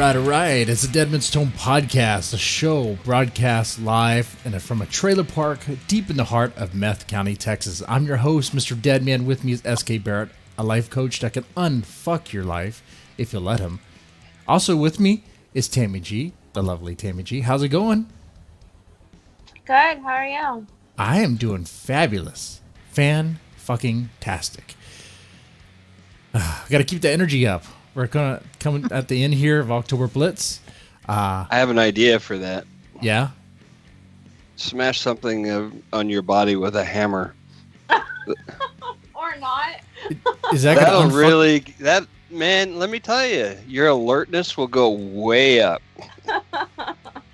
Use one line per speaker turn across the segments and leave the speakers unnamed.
All right. It's a Dead Man's Tone podcast, a show broadcast live and from a trailer park deep in the heart of Meth County, Texas. I'm your host, Mr. Deadman. With me is SK Barrett, a life coach that can unfuck your life if you let him. Also with me is Tammy G, the lovely Tammy G. How's it going?
Good. How are you?
I am doing fabulous. Fan-fucking-tastic. I got to keep the energy up. We're going to come at the end here of October Blitz.
I have an idea for that.
Yeah?
Smash something on your body with a hammer.
Or not.
Is that
That'll really... Man, let me tell you, your alertness will go way up.
Yeah,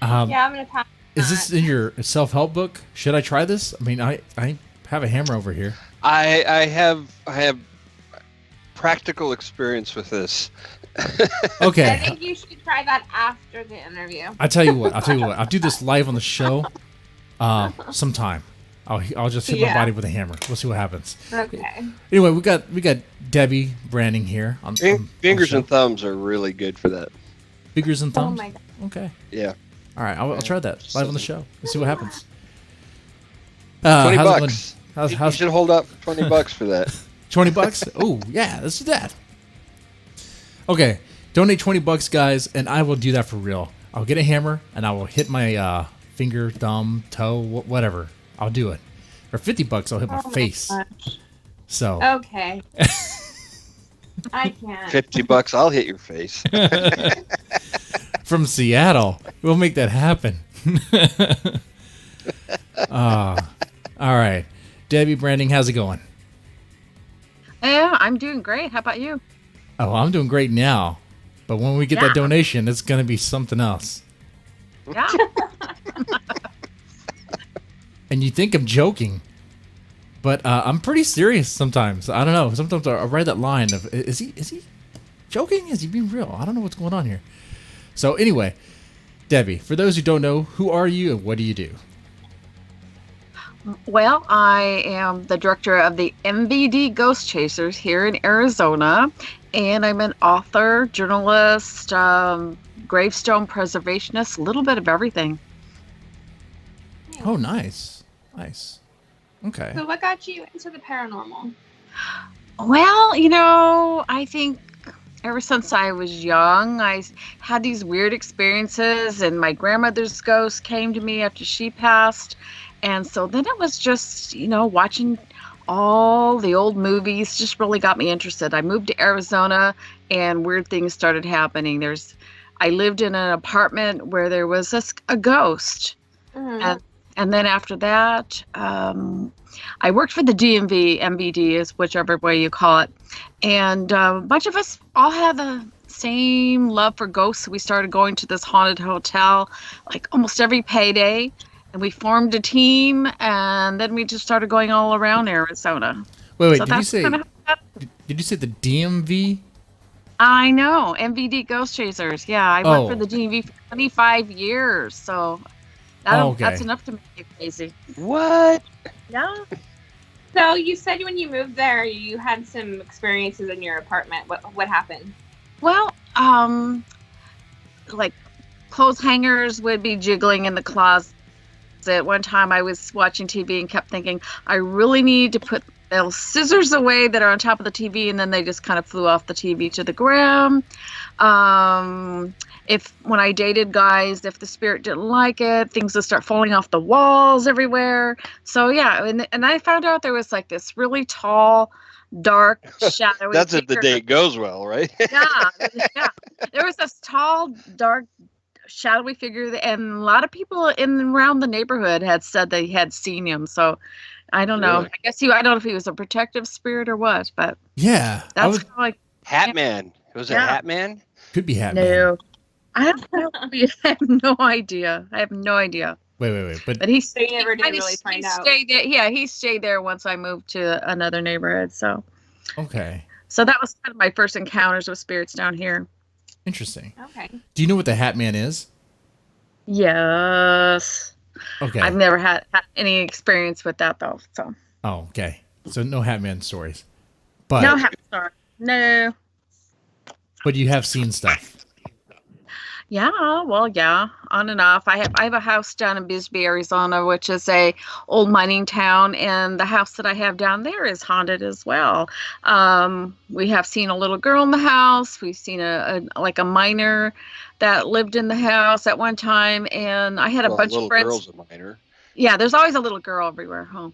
I'm going to pass.
Is this in your self-help book? Should I try this? I mean, I have a hammer over here.
I have practical experience with this.
Okay.
I think you should try that after the interview.
I'll tell you what. I'll do this live on the show sometime. I'll just hit my body with a hammer. We'll see what happens.
Okay.
Anyway, we got Debe Branning here.
Fingers and thumbs are really good for that.
Fingers and thumbs?
Oh my God.
Okay.
Yeah.
All right, I'll try that live on the show. Let's see what happens.
$20.
How's
You should hold up $20 for that.
$20? Oh, yeah, let's do that. Okay, donate $20, guys, and I will do that for real. I'll get a hammer, and I will hit my finger, thumb, toe, whatever. I'll do it. For $50, I'll hit my face.
Gosh.
So.
Okay. I can't.
$50, I'll hit your face.
From Seattle. We'll make that happen. All right. Debe Branning, how's it going?
Yeah, I'm doing great. How about you?
Oh, I'm doing great now. But when we get that donation, it's going to be something else.
Yeah.
And you think I'm joking, but I'm pretty serious sometimes. I don't know. Sometimes I ride that line of, is he joking? Is he being real? I don't know what's going on here. So anyway, Debe, for those who don't know, who are you and what do you do?
Well, I am the director of the MVD Ghostchasers here in Arizona, and I'm an author, journalist, gravestone preservationist, a little bit of everything.
Oh, nice. Nice. Okay.
So what got you into the paranormal?
Well, I think ever since I was young, I had these weird experiences, and my grandmother's ghost came to me after she passed. And so then it was just, watching all the old movies just really got me interested. I moved to Arizona and weird things started happening. I lived in an apartment where there was a ghost. Mm-hmm. And then after that, I worked for the DMV, MVD is whichever way you call it. And a bunch of us all had the same love for ghosts. We started going to this haunted hotel like almost every payday. And we formed a team, and then we just started going all around Arizona.
Wait, so did you say the DMV?
I know, MVD Ghostchasers. Yeah, I worked for the DMV for 25 years, so that's enough to make you crazy.
What?
Yeah.
So you said when you moved there, you had some experiences in your apartment. What happened?
Well, like clothes hangers would be jiggling in the closet. At one time I was watching TV and kept thinking, I really need to put those scissors away that are on top of the TV, and then they just kind of flew off the TV to the ground. When I dated guys, if the spirit didn't like it, things would start falling off the walls everywhere. So yeah, and I found out there was like this really tall, dark, shadowy
That's if the date goes well, right?
Yeah. There was this tall, dark, shadowy figure, and a lot of people around the neighborhood had said they had seen him. So I don't know.
Really?
I guess I don't know if he was a protective spirit or what, but
yeah,
that's like
Hat Man. Was it Hat Man?
Could be Hat Man.
No, I don't know. I have no idea.
Wait.
But he never did really find out.
He stayed there once I moved to another neighborhood. So
okay.
So that was kind of my first encounters with spirits down here.
Interesting.
Okay.
Do you know what the Hat Man is?
Yes.
Okay.
I've never had any experience with that though. So.
Oh, okay. So no Hat Man stories. But
no Hat Man story. No.
But you have seen stuff.
Yeah, well, yeah, on and off. I have a house down in Bisbee, Arizona, which is a old mining town, and the house that I have down there is haunted as well. We have seen a little girl in the house. We've seen a miner that lived in the house at one time, and I had a
Well,
bunch of
little
friends.
girl's a minor.
Yeah, there's always a little girl everywhere, huh?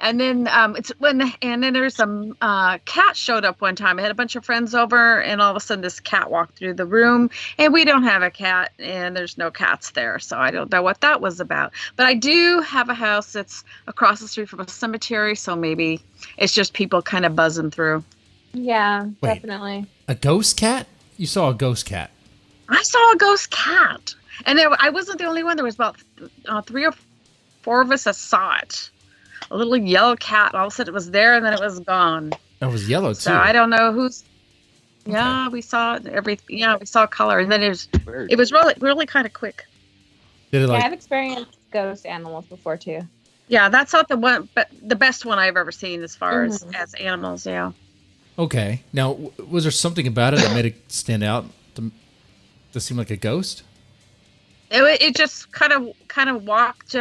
And then there's a cat showed up one time. I had a bunch of friends over, and all of a sudden this cat walked through the room, and we don't have a cat, and there's no cats there, so I don't know what that was about. But I do have a house that's across the street from a cemetery, so maybe it's just people kind of buzzing through.
Yeah,
Wait.
definitely.
A ghost cat? You saw a ghost cat?
I saw a ghost cat, and I wasn't the only one. There was about 3 or 4 of us that saw it. A little yellow cat. All of a sudden it was there, and then it was gone.
It was yellow, too.
So I don't know who's.
Okay.
Yeah, we saw everything. Yeah, we saw color, and then
Weird.
it was really kind of quick.
Did it
Yeah, I've experienced ghost animals before too.
Yeah, that's not the one, but the best one I've ever seen as far
Mhm.
as animals. Yeah.
Okay. Now, was there something about it that made it stand out to seem like a ghost?
It just kind of walked,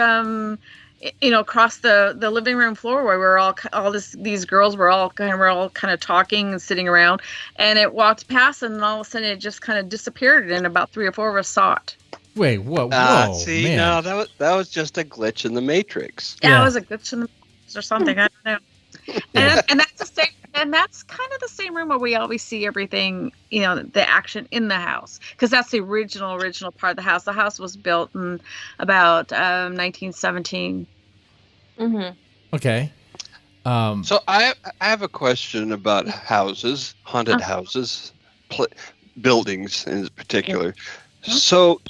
across the living room floor where these girls were all kind of talking and sitting around, and it walked past, and then all of a sudden it just kind of disappeared, and about 3 or 4 of us saw it.
Wait, what? Whoa,
See,
man.
no, that was just a glitch in the Matrix.
Yeah,
Yeah.
it was a glitch in the or something. I don't know. And that's the same. And that's kind of the same room where we always see everything, the action in the house, because that's the original part of the house. The house was built in about 1917.
Mm-hmm.
Okay.
So I have a question about houses, haunted houses, buildings in particular. So,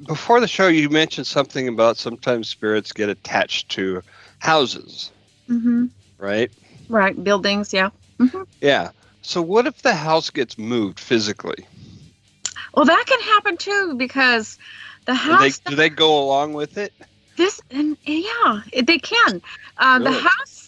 before the show, you mentioned something about sometimes spirits get attached to houses,
Mm-hmm.
right?
Right, buildings, yeah. Mm-hmm.
Yeah. So what if the house gets moved physically?
Well, that can happen too, because the house.
Do they go along with it?
They can.
Really?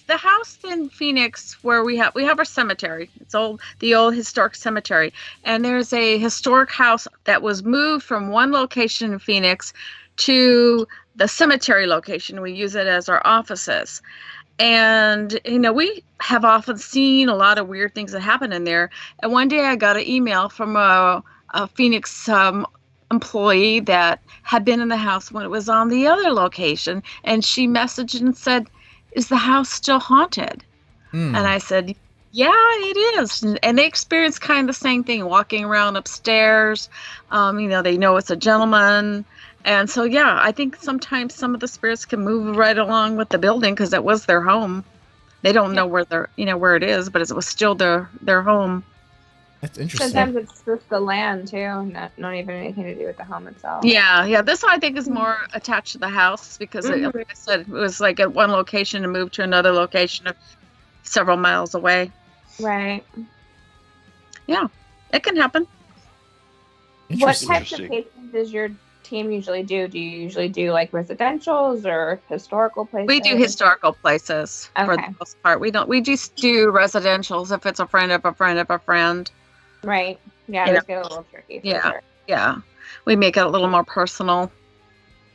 The house in Phoenix where we have our cemetery. It's the old historic cemetery, and there's a historic house that was moved from one location in Phoenix to the cemetery location. We use it as our offices. And, we have often seen a lot of weird things that happen in there. And one day I got an email from a Phoenix employee that had been in the house when it was on the other location. And she messaged and said, "Is the house still haunted?" And I said, "Yeah, it is." And they experienced kind of the same thing, walking around upstairs. They know it's a gentleman. And so, yeah, I think sometimes some of the spirits can move right along with the building because it was their home. They don't know where where it is, but it was still their home.
That's interesting.
Sometimes it's just the land too, not even anything to do with the home itself.
Yeah. This one I think is more attached to the house because, like I said, it was like at one location and moved to another location several miles away.
Right.
Yeah, it can happen.
What types of
Interesting.
cases does your team usually do? Do you usually do like residentials or historical places?
We do historical places for
Okay.
the most part. We just do residentials if it's a friend of a friend of a friend.
Right. Yeah,
You
those get a little tricky. For sure.
Yeah. We make it a little more personal.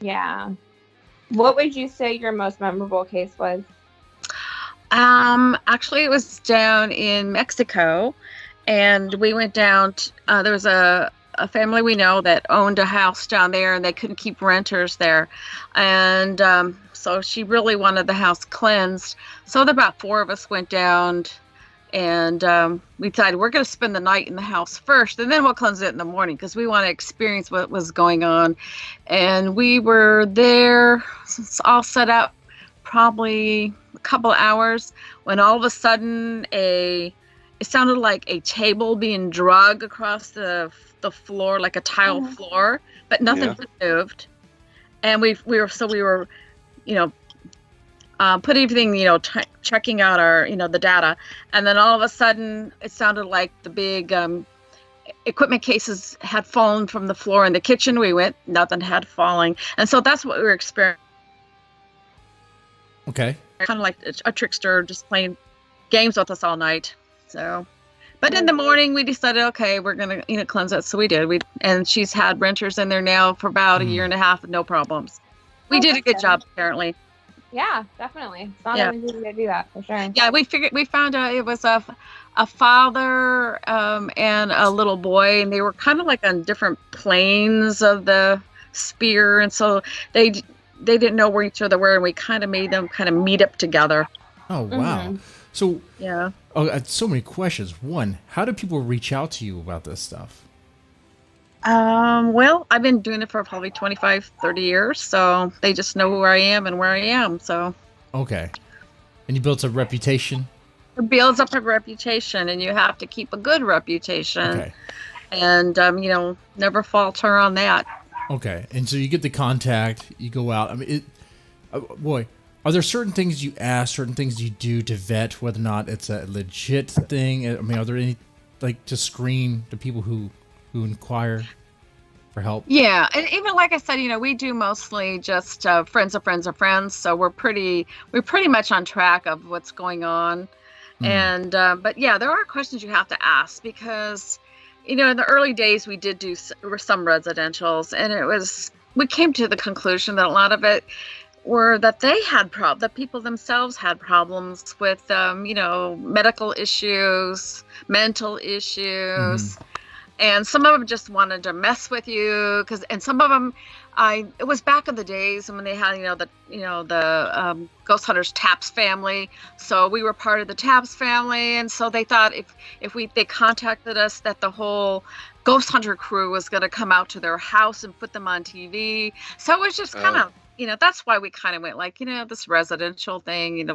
Yeah. What would you say your most memorable case was?
Actually, it was down in Mexico, and we went down. There was a family we know that owned a house down there, and they couldn't keep renters there, and so she really wanted the house cleansed. So about 4 of us went down, and we decided we're going to spend the night in the house first, and then we'll cleanse it in the morning because we want to experience what was going on. And we were there, all set up, probably a couple hours, when all of a sudden it sounded like a table being dragged across the floor, like a tile floor, but nothing moved. And we were put everything, checking out our, the data. And then all of a sudden it sounded like the big equipment cases had fallen from the floor in the kitchen. We went, nothing had fallen. And so that's what we were experiencing.
Okay.
Kind of like a trickster just playing games with us all night. So, But in the morning, we decided, okay, we're gonna cleanse it. So we did. And she's had renters in there now for about a year and a half, with no problems. We did a good job, apparently.
Yeah, definitely. It's not always easy to do that, for sure.
Yeah, we found out it was a father and a little boy, and they were kind of like on different planes of the spear, and so they didn't know where each other were, and we kind of made them kind of meet up together.
Oh, wow. Mm-hmm. So,
yeah.
Oh, I had so many questions. One, how do people reach out to you about this stuff?
Well, I've been doing it for probably 25, 30 years, so they just know who I am and where I am, so.
Okay. And you built a reputation?
It builds up a reputation, and you have to keep a good reputation.
Okay.
And, never falter on that.
Okay. And so you get the contact, you go out. I mean, boy, are there certain things you ask, certain things you do to vet whether or not it's a legit thing? I mean, are there any, like, to screen the people who inquire for help? Yeah,
and even like I said, we do mostly just friends of friends of friends, so we're pretty much on track of what's going on. And but yeah, there are questions you have to ask, because in the early days we did do some residentials, and we came to the conclusion that a lot of it were that that people themselves had problems with medical issues, mental issues. And some of them just wanted to mess with you, and some of them, it was back in the days when they had, the Ghost Hunters Taps family. So we were part of the Taps family, and so they thought if they contacted us, that the whole Ghost Hunter crew was going to come out to their house and put them on TV. So it was just kind of, that's why we kind of went like, this residential thing.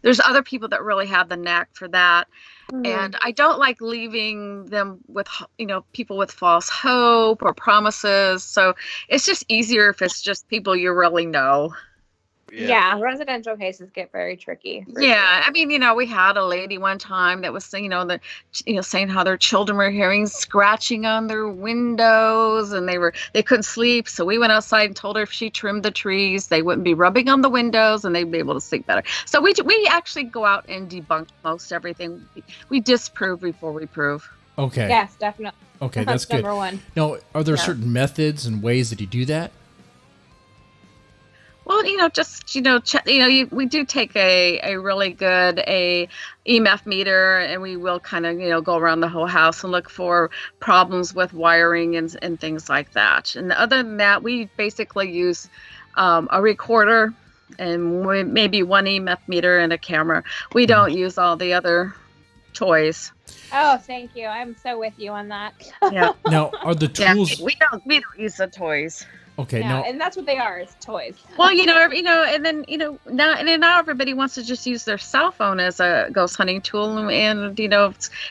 There's other people that really have the knack for that. And I don't like leaving them with, people with false hope or promises. So it's just easier if it's just people you really know.
Yeah, residential cases get very tricky.
Yeah, sure. I mean, we had a lady one time that was saying, saying how their children were hearing scratching on their windows, and they couldn't sleep. So we went outside and told her if she trimmed the trees, they wouldn't be rubbing on the windows, and they'd be able to sleep better. So we actually go out and debunk most everything. We disprove before we prove.
Okay.
Yes, definitely.
Okay, that's good.
Number one.
Now, are there certain methods and ways that you do that?
Well, we do take a really good EMF meter, and we will kind of, go around the whole house and look for problems with wiring and things like that. And other than that, we basically use a recorder and maybe one EMF meter and a camera. We don't use all the other toys.
Oh, thank you. I'm so with you on that.
Yeah.
Now, are the tools?
Yeah, we don't use the toys.
Okay,
yeah, and that's what they are, is toys.
Well, and then now everybody wants to just use their cell phone as a ghost hunting tool, and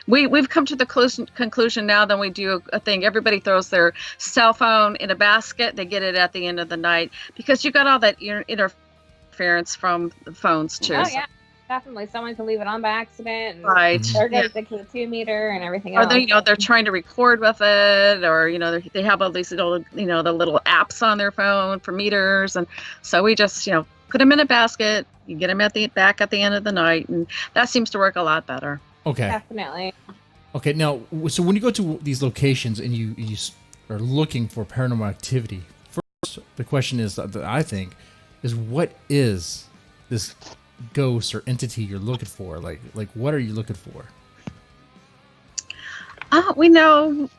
we've come to the conclusion now that we do a thing. Everybody throws their cell phone in a basket. They get it at the end of the night, because you got all that interference from the phones too.
Oh yeah. Definitely, someone can leave it on by accident. And
right.
There goes the K2 meter and everything else.
Or they're trying to record with it, or they have all these little, the little apps on their phone for meters, and so we just put them in a basket. You get them back at the end of the night, and that seems to work a lot better.
Okay.
Definitely.
Okay, now, so when you go to these locations and you are looking for paranormal activity, first the question is that I think is, what is this ghost or entity you're looking for? Like what are you looking for?
We know,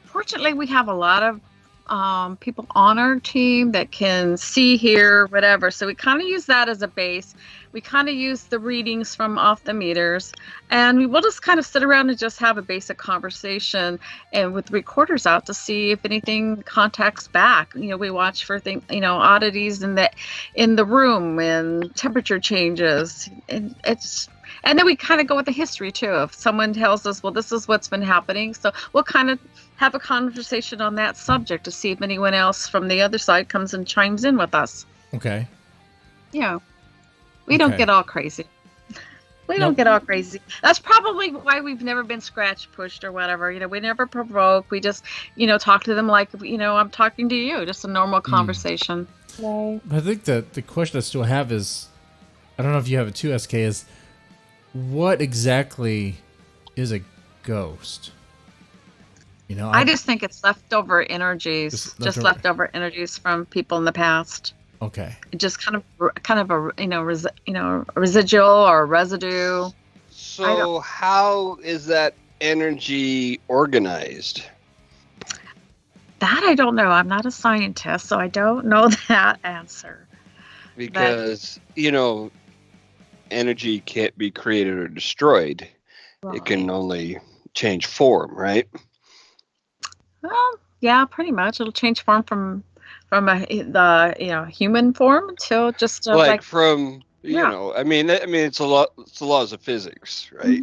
fortunately we have a lot of people on our team that can see, hear, whatever, so we kind of use that as a base. We kind of use the readings from off the meters, and we will just kind of sit around and just have a basic conversation, and with recorders out, to see if anything contacts back. We watch for things, oddities in the room, and temperature changes, and then we kind of go with the history too. If someone tells us, well, this is what's been happening, so we'll kind of have a conversation on that subject to see if anyone else from the other side comes and chimes in with us.
Okay.
Yeah. We don't get all crazy. We don't get all crazy. That's probably why we've never been scratch pushed or whatever. We never provoke. We just, talk to them like, I'm talking to you. Just a normal conversation.
Right.
I think that the question I still have is, I don't know if you have it too, SK, is what exactly is a ghost? You know,
I just think it's leftover energies,
Just
leftover energies from people in the past.
Okay.
Just kind of a residual or residue.
So how is that energy organized?
That I don't know. I'm not a scientist, so I don't know that answer.
Because, energy can't be created or destroyed.
Right.
It can only change form, right?
Well, yeah, pretty much. It'll change form from the human form to just
Like from
yeah.
I mean it's the laws of physics, right?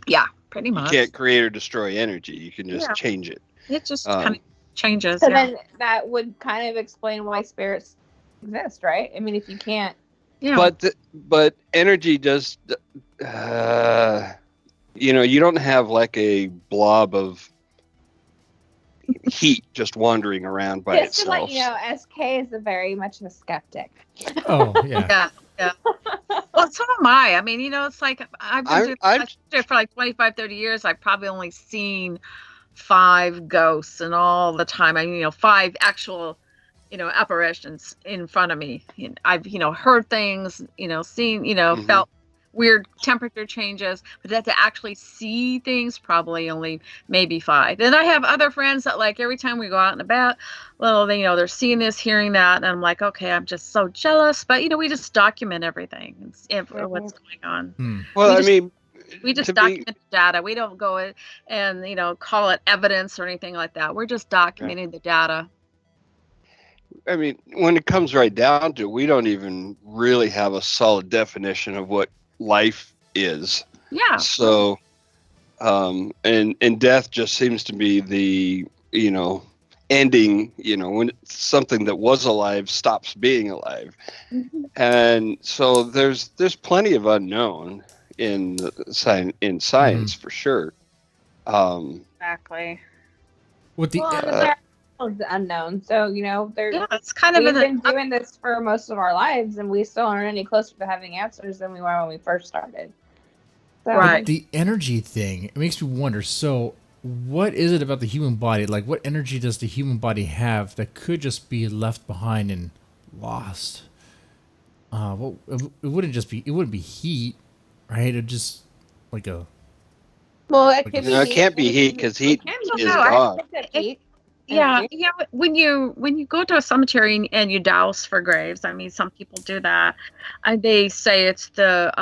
Yeah, pretty
You
much.
can't create or destroy energy. You can just change it.
It just kind of changes.
So then that would kind of explain why spirits exist, right? I mean, if you can't.
Yeah.
But energy does. You don't have like a blob of heat just wandering around by
Just to let
itself.
you know, SK is very much a skeptic.
Oh, yeah.
Yeah. Well, so am I. I mean, it's like I've been doing this for like 25, 30 years. I've probably only seen 5 ghosts and all the time. I mean, 5 actual, apparitions in front of me. I've, heard things, seen, felt weird temperature changes, but that to actually see things, probably only maybe 5. And I have other friends that like every time we go out and about, well, they're seeing this, hearing that, and I'm like, okay, I'm just so jealous. But we just document everything, what's going on.
Well,
we just document data. We don't go and call it evidence or anything like that. We're just documenting the data.
I mean, when it comes right down to it, we don't even really have a solid definition of what life is.
Yeah.
So, and death just seems to be the, ending, when something that was alive stops being alive. And so there's plenty of unknown in science for sure.
Exactly.
With the
unknown, so
it's kind of
we've been doing this for most of our lives, and we still aren't any closer to having answers than we were when we first started. So,
right.
The energy thing, it makes me wonder. So, what is it about the human body? Like, what energy does the human body have that could just be left behind and lost? Well, it wouldn't be heat, right? It'd just like a.
Well, it could
it can't be heat because heat is gone.
Yeah, when you go to a cemetery and you douse for graves, I mean, some people do that. They say it's the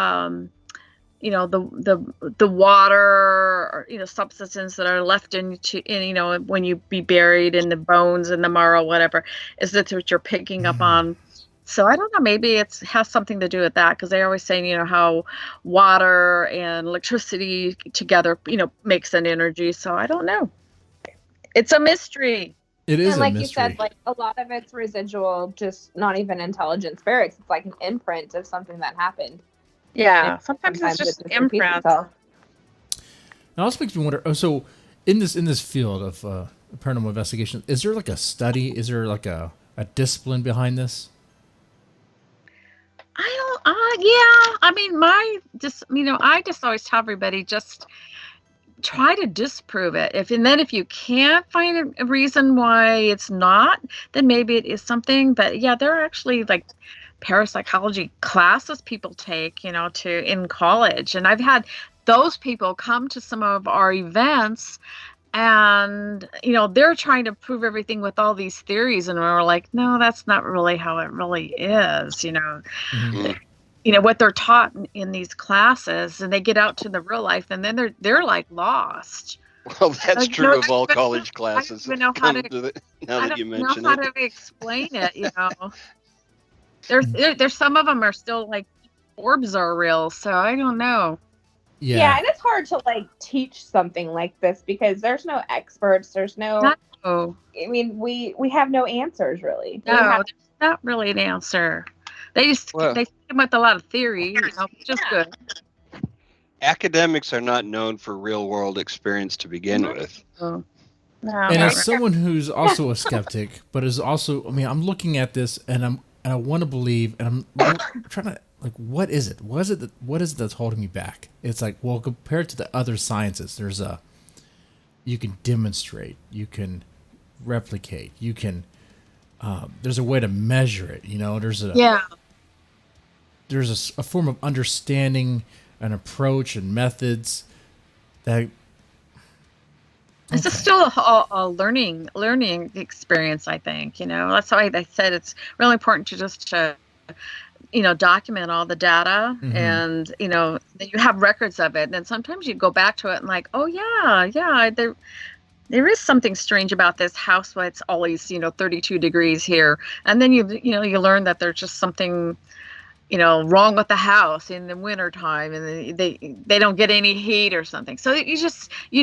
the water or substances that are left in when you be buried in the bones and the marrow, whatever, is that what you're picking up on. So I don't know, maybe it has something to do with that, because they always say how water and electricity together makes an energy. So I don't know. It's a mystery.
It is
and like
a mystery.
You said, like a lot of it's residual, just not even intelligent spirits. It's like an imprint of something that happened.
Yeah, sometimes it's just imprint.
It also makes me wonder. So, in this field of paranormal investigation, is there like a study? Is there like a discipline behind this?
I don't. Yeah. I mean, I just always tell everybody, just try to disprove it. If you can't find a reason why it's not, then maybe it is something. But yeah, there are actually like parapsychology classes people take, in college, and I've had those people come to some of our events, and they're trying to prove everything with all these theories, and we're like, no, that's not really how it really is. What they're taught in these classes, and they get out to the real life, and then they're like lost.
Well, that's true of all college classes.
I don't know how to explain it. There's some of them are still like orbs are real, so I don't know.
Yeah, and it's hard to like teach something like this because there's no experts. There's no. I mean, we have no answers really.
No, there's not really an answer. They come with a lot of theory, which is good.
Academics are not known for real world experience to begin with.
No,
and as someone who's also a skeptic, but is also, I'm looking at this and I want to believe, and I'm trying to like, what is it? What is it that's holding me back? It's like, well, compared to the other sciences, you can demonstrate, you can replicate, you can, there's a way to measure it. There's a form of understanding, an approach, and methods that.
This is still a learning experience, I think. That's why they said it's really important to just document all the data, and that you have records of it. And then sometimes you go back to it and like, oh yeah, there is something strange about this house. Why it's always 32 degrees here, and then you learn that there's just something wrong with the house in the wintertime, and they don't get any heat or something. So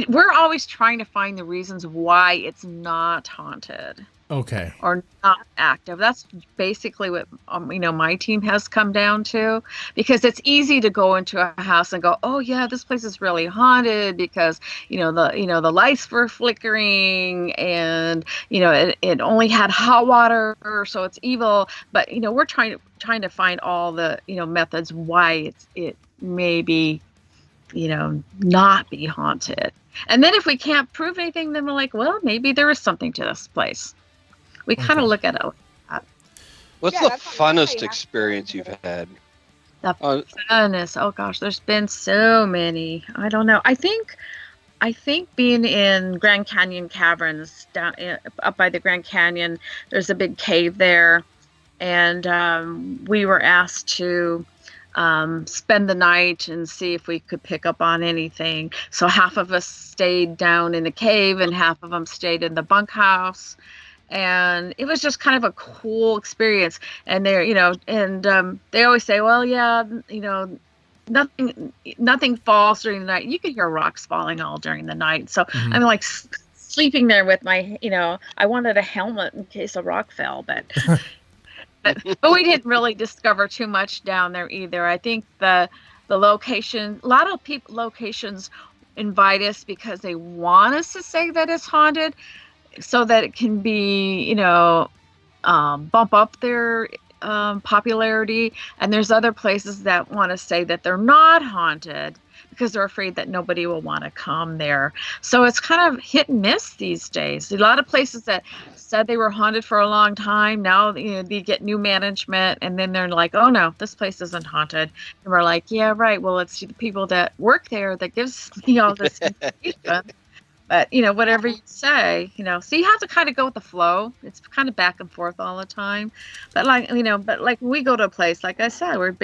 we're always trying to find the reasons why it's not haunted.
Okay.
Or not active. That's basically what my team has come down to, because it's easy to go into a house and go, oh yeah, this place is really haunted because the lights were flickering, and it only had hot water, so it's evil. But we're trying to find all the methods why it may be not be haunted. And then if we can't prove anything, then we're like, well, maybe there is something to this place. We kind of look at it like that.
What's the funnest experience you've had?
The funnest. Oh gosh, there's been so many. I don't know. I think being in Grand Canyon Caverns, up by the Grand Canyon, there's a big cave there, and we were asked to spend the night and see if we could pick up on anything. So half of us stayed down in the cave, and half of them stayed in the bunkhouse. And it was just kind of a cool experience. And they always say, well, yeah, nothing falls during the night. You can hear rocks falling all during the night. So I'm like sleeping there with my, I wanted a helmet in case a rock fell, but we didn't really discover too much down there either. I think the location, a lot of locations invite us because they want us to say that it's haunted, so that it can be, bump up their popularity. And there's other places that want to say that they're not haunted because they're afraid that nobody will want to come there. So it's kind of hit and miss these days. A lot of places that said they were haunted for a long time, now they get new management, and then they're like, oh no, this place isn't haunted. And we're like, yeah, right. Well, it's the people that work there that gives me all this information. But, whatever you say, so you have to kind of go with the flow. It's kind of back and forth all the time. But like when we go to a place, like I said, we're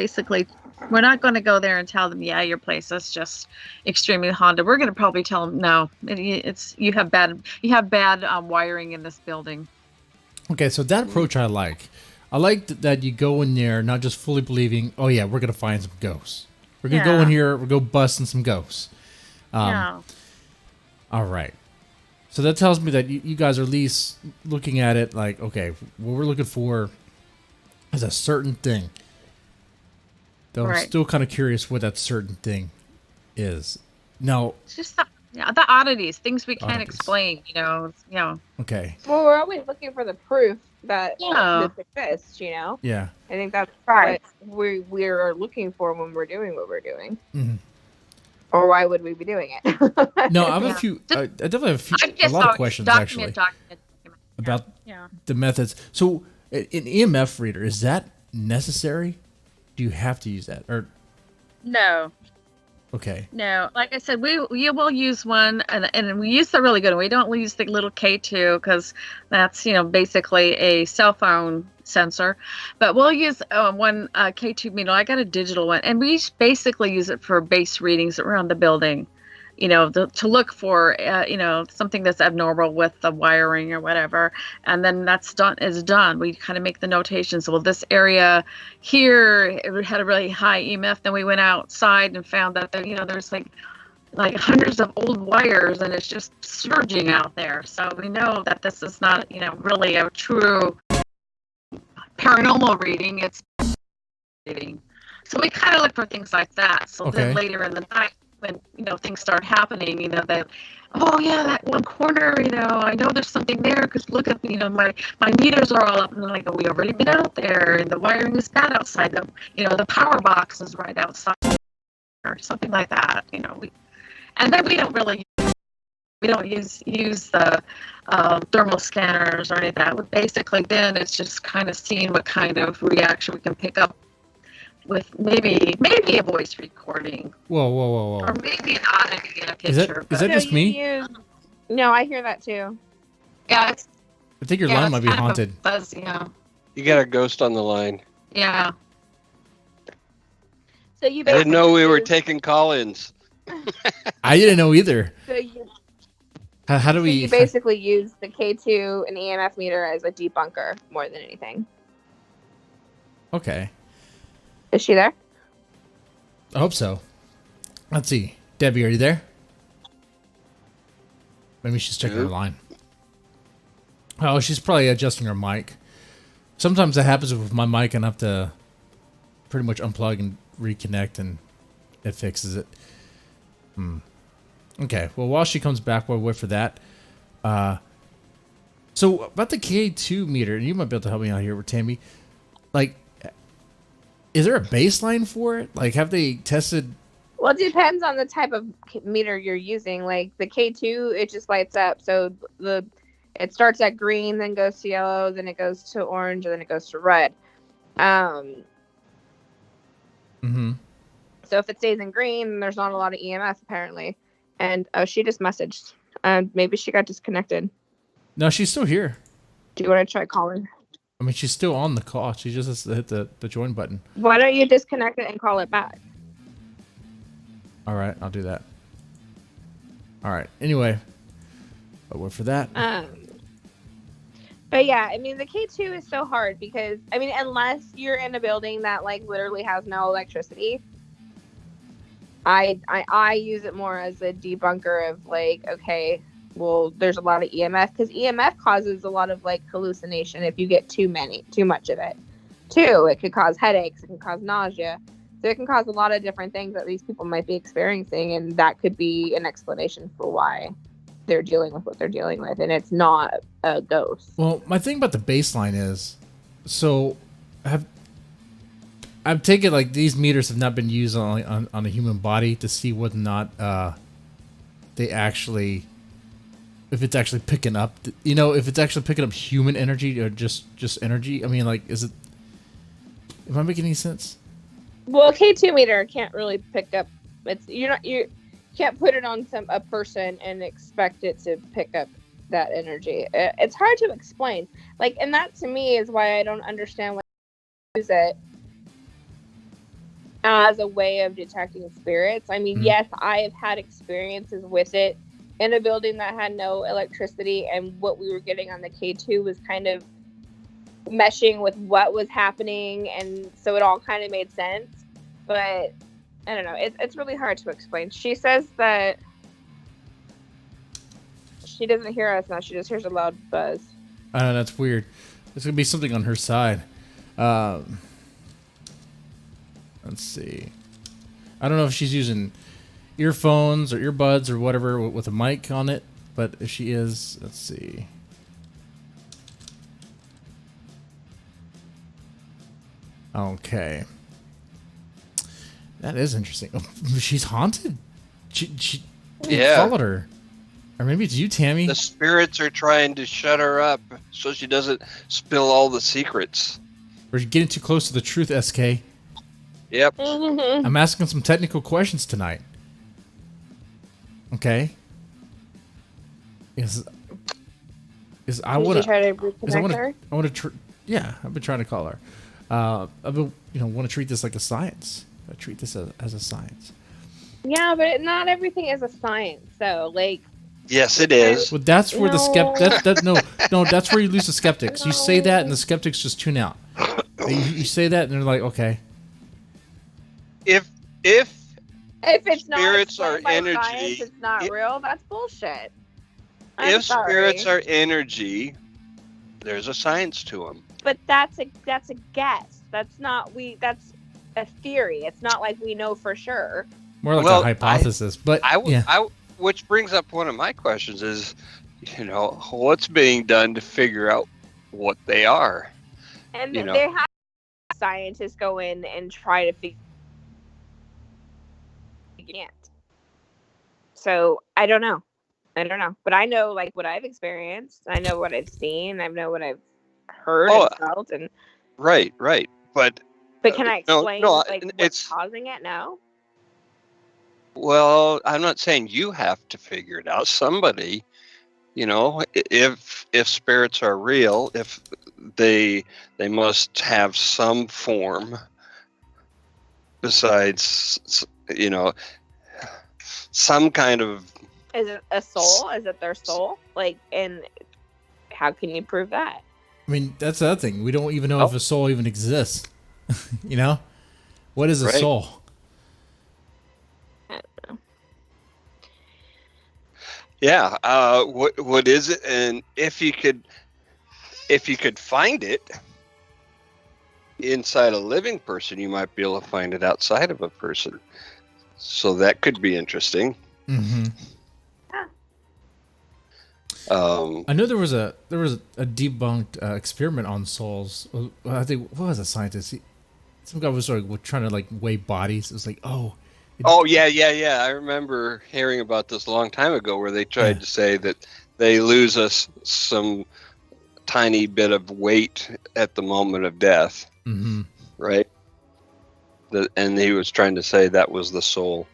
not going to go there and tell them, yeah, your place is just extremely haunted. We're going to probably tell them, no, you have bad wiring in this building.
Okay. So that approach I like. I like that you go in there, not just fully believing, oh yeah, we're going to find some ghosts. We're going to go in here, we're going to busting some ghosts.
Yeah.
All right. So that tells me that you guys are at least looking at it like, okay, what we're looking for is a certain thing. Though I'm still kind of curious what that certain thing is. Now,
it's just the oddities, things we can't explain,
Okay.
Well, we're always looking for the proof that this exists,
Yeah.
I think that's what we're looking for when we're doing what we're doing.
Mm-hmm.
Or why would we be doing it?
No, I have a few. I definitely have a lot of questions actually about the methods. So, an EMF reader, is that necessary? Do you have to use that, or
no?
Okay.
No, like I said, we will use one, and we use the really good one. We don't use the little K2 because that's basically a cell phone sensor, but we'll use one K2 meter. I got a digital one, and we basically use it for base readings around the building, to look for something that's abnormal with the wiring or whatever. And then that's done. We kind of make the notations. Well, this area here, it had a really high EMF. Then we went outside and found that there's like hundreds of old wires, and it's just surging out there. So we know that this is not really a true paranormal reading. It's reading. So we kind of look for things like that. So then later in the night, when things start happening, that, oh yeah, that one corner, I know there's something there because look at, my meters are all up, and they're like, oh, we already been out there, and the wiring is bad outside, the power box is right outside, or something like that, and then we don't use the thermal scanners or any of that. But basically, then it's just kind of seeing what kind of reaction we can pick up with maybe a voice recording.
Whoa.
Or maybe not in a picture.
Is that just me?
No, I hear that too.
Yeah,
I think your line might be haunted.
Buzz, yeah.
You got a ghost on the line.
Yeah.
So you
I didn't know we were taking call-ins.
I didn't know either.
So
How do we?
You basically use the K2 and EMF meter as a debunker more than anything.
Okay.
Is she there?
I hope so. Let's see. Debbie, are you there? Maybe she's checking her line. Oh, she's probably adjusting her mic. Sometimes that happens with my mic, and I have to pretty much unplug and reconnect, and it fixes it. Okay, well, while she comes back, we'll wait for that. So, about the K2 meter, and you might be able to help me out here with Tammy. Like, is there a baseline for it? Like, have they tested?
Well, it depends on the type of meter you're using. Like, the K2, it just lights up. So, it starts at green, then goes to yellow, then it goes to orange, and then it goes to red. So, if it stays in green, there's not a lot of EMF, apparently. And she just messaged. Maybe she got disconnected.
No, she's still here.
Do you want to try calling?
I mean, she's still on the call. She just has to hit the join button.
Why don't you disconnect it and call it back?
All right, I'll do that. All right. Anyway, I'll wait for that.
But yeah, I mean, the K2 is so hard because, I mean, unless you're in a building that like literally has no electricity, I use it more as a debunker of like, okay, well, there's a lot of EMF because EMF causes a lot of like hallucination if you get too much of it. Two, it could cause headaches, it can cause nausea. So it can cause a lot of different things that these people might be experiencing, and that could be an explanation for why they're dealing with what they're dealing with, and it's not a ghost.
Well, my thing about the baseline is, so I've taken like these meters have not been used on a human body to see whether or not they actually, if it's actually picking up, if it's actually picking up human energy or just energy. I mean, like, is it? Am I making any sense?
Well, K2 meter can't really pick up. You can't put it on a person and expect it to pick up that energy. It's hard to explain. Like, and that to me is why I don't understand why they use it as a way of detecting spirits. I mean, yes, I have had experiences with it in a building that had no electricity, and what we were getting on the K2 was kind of meshing with what was happening, and so it all kind of made sense. But I don't know, it's really hard to explain. She says that she doesn't hear us now, she just hears a loud buzz.
I don't know, that's weird. There's gonna be something on her side. Let's see. I don't know if she's using earphones or earbuds or whatever with a mic on it, but if she is, let's see. Okay. That is interesting. Oh, she's haunted. She followed her. Or maybe it's you, Tammy.
The spirits are trying to shut her up so she doesn't spill all the secrets.
We're getting too close to the truth, SK.
Yep.
I'm asking some technical questions tonight. Okay. I want to. Yeah, I've been trying to call her. I've been, want to treat this like a science. I treat this as a science.
Yeah, but not everything is a science. So, like.
Yes, it is.
Well, that's where that's where you lose the skeptics. You say that, and the skeptics just tune out. You say that, and they're like, okay.
If
it's not
spirits are energy,
science, it's not real. That's bullshit.
If spirits are energy, there's a science to them.
But that's a guess. That's a theory. It's not like we know for sure.
More like
Well,
a hypothesis. But yeah.
Which brings up one of my questions is, what's being done to figure out what they are?
And they have scientists go in and try to figure it. So I don't know. But I know like what I've experienced. I know what I've seen. I know what I've heard and felt. And
right. But
can I explain what's causing it? No.
Well, I'm not saying you have to figure it out. Somebody, if spirits are real, if they must have some form besides, some kind of.
Is it a soul? Is it their soul? And how can you prove that?
I mean, that's the other thing. We don't even know if a soul even exists. What is a soul?
I don't know.
Yeah. What is it? And if you could find it inside a living person, you might be able to find it outside of a person. So that could be interesting.
Mm-hmm. I know there was a debunked experiment on souls. I think what was a scientist? Some guy was sort of trying to weigh bodies. It was like,
yeah. I remember hearing about this a long time ago, where they tried to say that they lose us some tiny bit of weight at the moment of death, right? And he was trying to say that was the soul.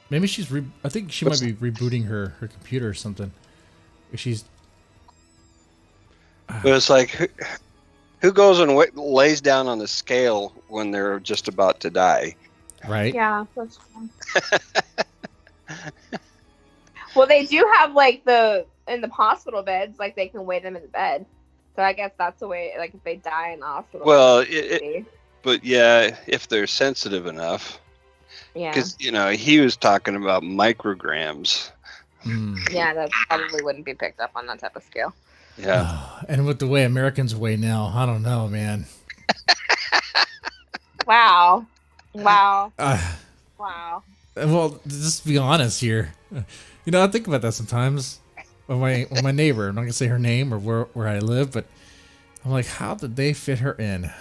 Maybe she's. I think she might be rebooting her computer or something. She's.
But it's like, who goes and lays down on the scale when they're just about to die?
Right.
Yeah, that's true. Well, they do have in the hospital beds, they can weigh them in bed. So I guess that's the way. If they die in the hospital.
Well, but yeah, if they're sensitive enough.
Yeah.
Because, he was talking about micrograms.
Yeah, that probably wouldn't be picked up on that type of scale.
Yeah.
And with the way Americans weigh now, I don't know, man.
Wow. Wow.
Well, just be honest here. I think about that sometimes. With my neighbor, I'm not going to say her name or where I live, but I'm like, how did they fit her in?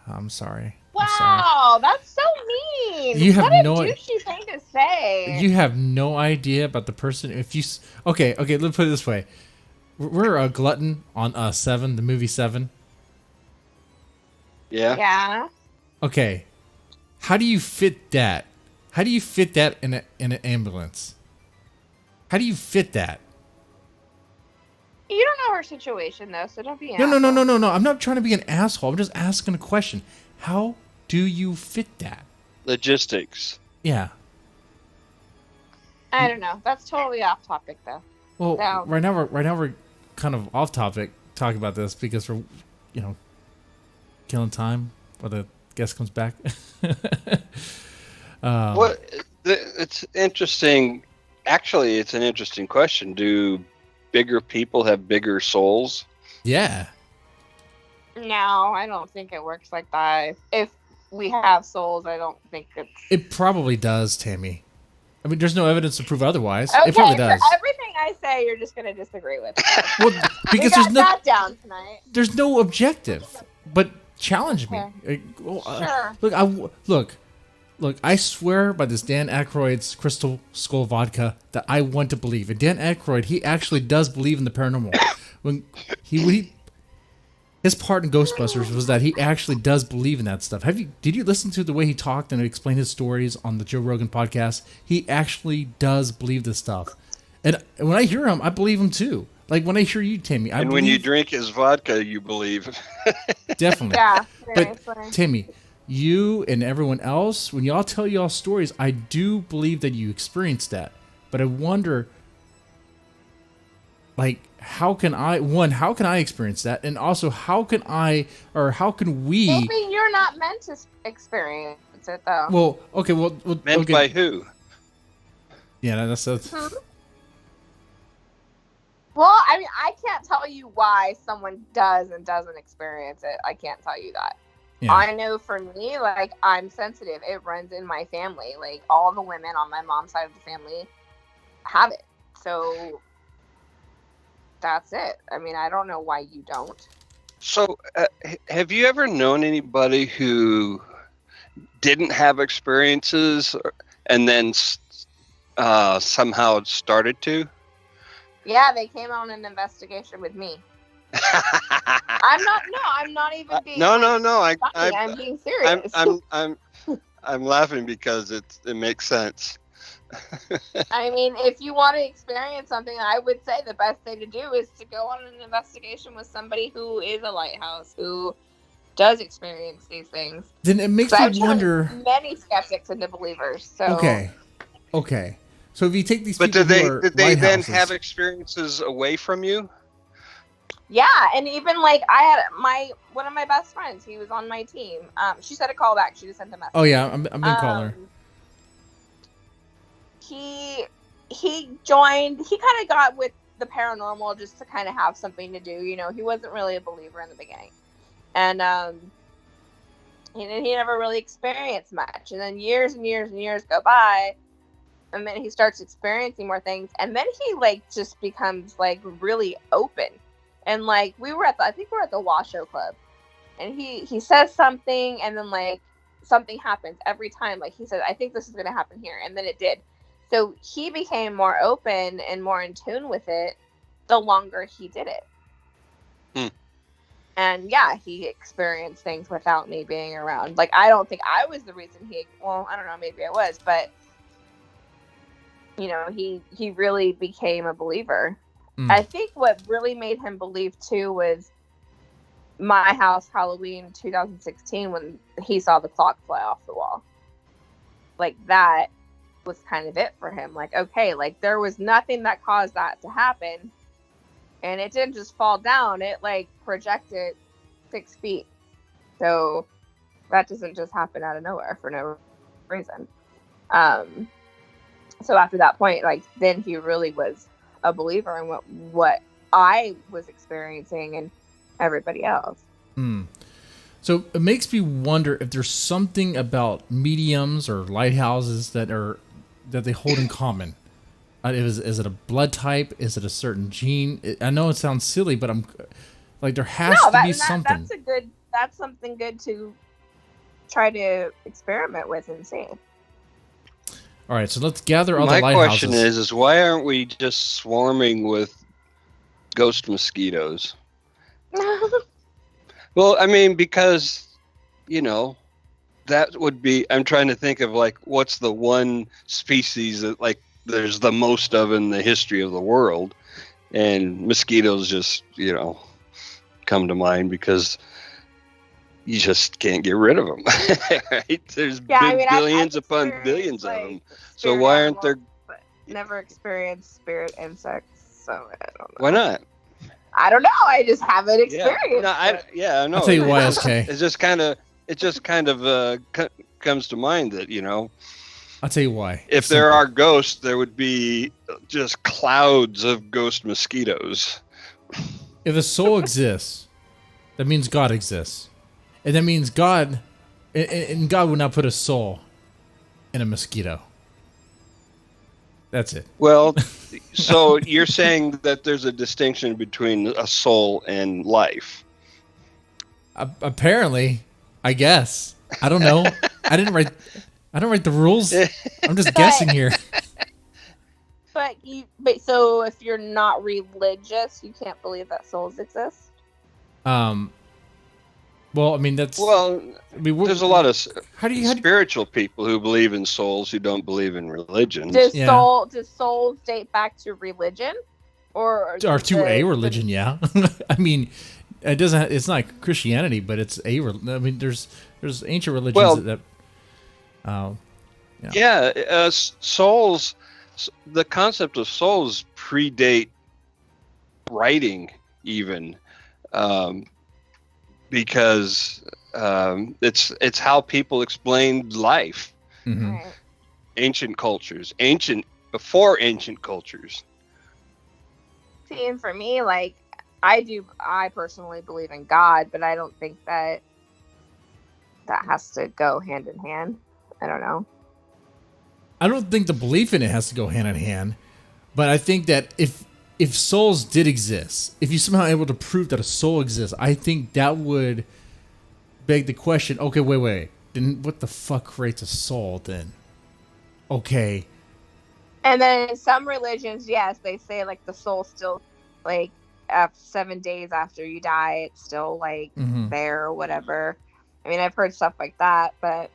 I'm sorry.
Wow, that's so mean.
You have
what a
no
douchey thing to say.
You have no idea about the person. If you okay, let's put it this way: we're a glutton on Seven, the movie Seven.
Yeah.
Yeah.
Okay, how do you fit that? How do you fit that in an ambulance? How do you fit that?
You don't know her situation though, so don't be.
No. I'm not trying to be an asshole. I'm just asking a question. How do you fit that?
Logistics.
Yeah.
I don't know. That's totally off topic, though.
Well, right now we're kind of off topic talking about this because we're, killing time while the guest comes back.
It's interesting. Actually, it's an interesting question. Do bigger people have bigger souls?
Yeah.
No, I don't think it works like that. If we have souls, I don't think it's...
It probably does, Tammy. I mean, there's no evidence to prove otherwise.
Okay,
it probably does.
For everything I say, you're just going to disagree with.
Well, because there's no...
down tonight.
There's no objective. But challenge me.
Okay.
Sure. Look, I swear by this Dan Aykroyd's Crystal Skull vodka that I want to believe. And Dan Aykroyd, he actually does believe in the paranormal. When his part in Ghostbusters was that he actually does believe in that stuff. Did you listen to the way he talked and explained his stories on the Joe Rogan podcast? He actually does believe this stuff. And when I hear him, I believe him too. Like when I hear you, Timmy.
And when you drink his vodka, you believe.
Definitely.
Yeah.
But Timmy, you and everyone else, when y'all tell y'all stories, I do believe that you experienced that. But I wonder, how can I experience that? And also, how can we...
Maybe you're not meant to experience it, though.
Well, okay,
meant by who?
Yeah, that's...
Well, I mean, I can't tell you why someone does and doesn't experience it. I can't tell you that.
Yeah.
I know for me, like, I'm sensitive. It runs in my family. Like, all the women on my mom's side of the family have it. So that's it. I mean, I don't know why you don't.
So, have you ever known anybody who didn't have experiences and then somehow started to?
Yeah, they came on an investigation with me. I'm not even being
No.
funny. I'm being serious.
I'm laughing because it makes sense.
I mean, if you want to experience something, I would say the best thing to do is to go on an investigation with somebody who is a lighthouse, who does experience these things.
Then it makes
I've
me
turned
wonder.
many skeptics into believers. So
Okay. So if you take these
But
people
did they then
lighthouses,
have experiences away from you?
yeah, and even like I had one of my best friends. He was on my team. She said a call back. She just sent a message.
Oh yeah, I've been calling her.
He joined. He kind of got with the paranormal just to kind of have something to do. You know, he wasn't really a believer in the beginning, and he never really experienced much. And then years and years and years go by, and then he starts experiencing more things, and then he like just becomes like really open. And like I think we were at the Washoe Club, and he says something, and then like something happens every time. Like he said, I think this is going to happen here, and then it did. So he became more open and more in tune with it the longer he did it. And yeah, he experienced things without me being around. Like, I don't think I was the reason well, I don't know, maybe I was, but you know, he really became a believer. I think what really made him believe too was my house Halloween 2016 when he saw the clock fly off the wall. Like, that was kind of it for him. Like, okay, like there was nothing that caused that to happen, and it didn't just fall down, it like projected 6 feet. So that doesn't just happen out of nowhere for no reason. So after that point, like, then he really was a believer in what I was experiencing and everybody else.
So it makes me wonder if there's something about mediums or lighthouses that they hold in common. Is it a blood type? Is it a certain gene? I know it sounds silly, but I'm like, there has to be something.
That's something good to try to experiment with and see.
All right, so let's gather all the lighthouses.
My question is why aren't we just swarming with ghost mosquitoes? Well, I mean, because, you know, that would be, I'm trying to think of like, what's the one species that like there's the most of in the history of the world, and mosquitoes just, you know, come to mind because you just can't get rid of them. Right? There's billions upon billions of them. So why aren't there?
Never experienced spirit insects, so I don't know.
Why not?
I don't know. I just haven't experienced.
I know.
I'll tell you why, SK.
It just kind of comes to mind that, you know.
I'll tell you why.
If there are ghosts, there would be just clouds of ghost mosquitoes.
If a soul exists, that means God exists. And that means God would not put a soul in a mosquito. That's it.
Well, so you're saying that there's a distinction between a soul and life.
Apparently, I guess. I don't know. I don't write the rules. I'm just guessing here.
But so if you're not religious, you can't believe that souls exist?
Well, I mean, there's
a lot of spiritual people who believe in souls who don't believe in religion.
Does souls date back to religion, or
to a religion? Yeah, I mean, it doesn't. It's not Christianity, but it's a. I mean, there's ancient religions
souls. The concept of souls predate writing, even. Because it's how people explained life.
Mm-hmm.
Right.
Ancient cultures, before ancient cultures.
See, and for me, like, I personally believe in God, but I don't think that that has to go hand in hand. I don't know.
I don't think the belief in it has to go hand in hand, but I think that if souls did exist, if you somehow able to prove that a soul exists, I think that would beg the question, okay, wait. Then what the fuck creates a soul then? Okay.
And then in some religions, yes, they say like the soul still like 7 days after you die, it's still like there or whatever. I mean, I've heard stuff like that, but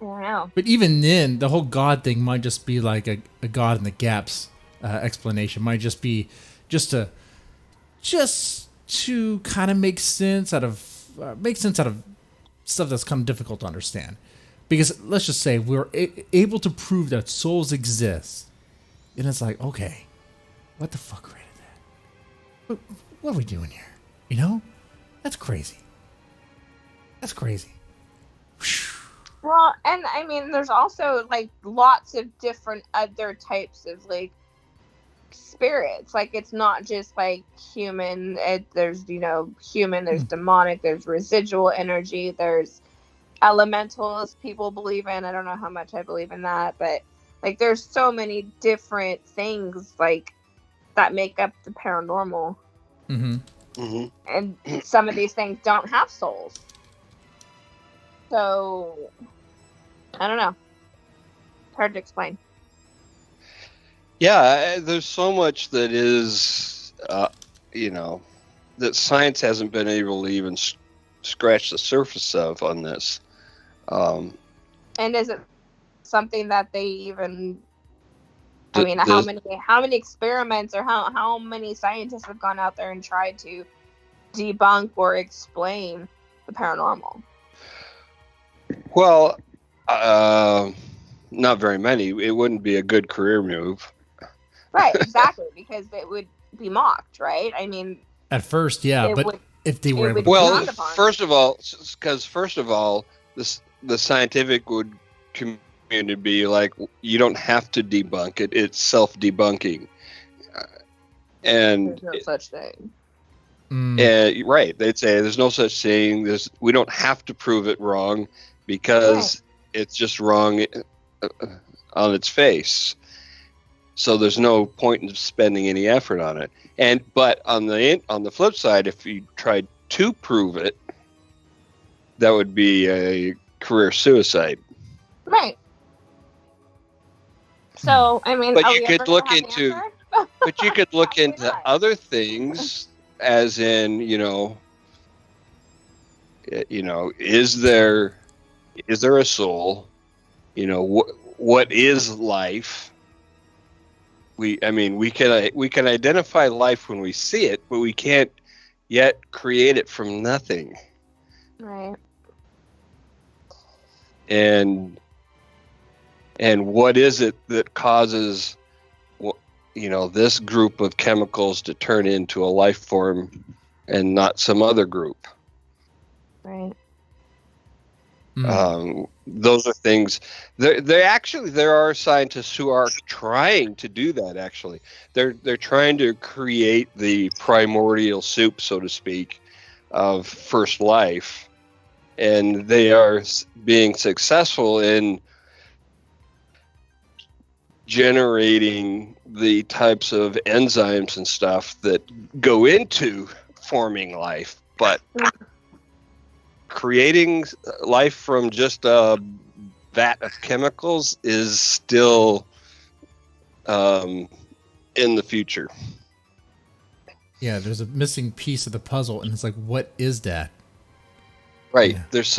I don't know.
But even then, the whole God thing might just be like a God in the gaps explanation. Might just be just to kind of make sense out of stuff that's kind of difficult to understand. Because let's just say we're able to prove that souls exist, and it's like, okay, what the fuck created that? What are we doing here? You know, that's crazy. That's crazy.
Well, and I mean, there's also like lots of different other types of like spirits. Like it's not just like human. There's human. There's demonic. There's residual energy. There's elementals people believe in. I don't know how much I believe in that, but like there's so many different things like that make up the paranormal. And some of these things don't have souls. So, I don't know. It's hard to explain.
Yeah, there's so much that is, that science hasn't been able to even scratch the surface of on this.
And is it something that they even? I mean, how many experiments or how many scientists have gone out there and tried to debunk or explain the paranormal?
Well, not very many. It wouldn't be a good career move.
Right, exactly, because it would be mocked, right? I mean,
at first, yeah, but if they were able
to... Well, first of all, the scientific community would be like, you don't have to debunk it. It's self-debunking. And
there's no such thing.
Right, they'd say there's no such thing. We don't have to prove it wrong because it's just wrong on its face. So there's no point in spending any effort on it. But on the flip side, if you tried to prove it, that would be a career suicide.
Right. So I mean,
but you could look into other things. As in, is there a soul? What is life? We can identify life when we see it, but we can't yet create it from nothing.
Right.
And what is it that causes this group of chemicals to turn into a life form and not some other group?
Right.
Those are things. There are scientists who are trying to do that. Actually, they're trying to create the primordial soup, so to speak, of first life, and they are being successful in generating the types of enzymes and stuff that go into forming life, but creating life from just a vat of chemicals is still in the future.
Yeah, there's a missing piece of the puzzle, and it's like, what is that?
Right.
Yeah.
There's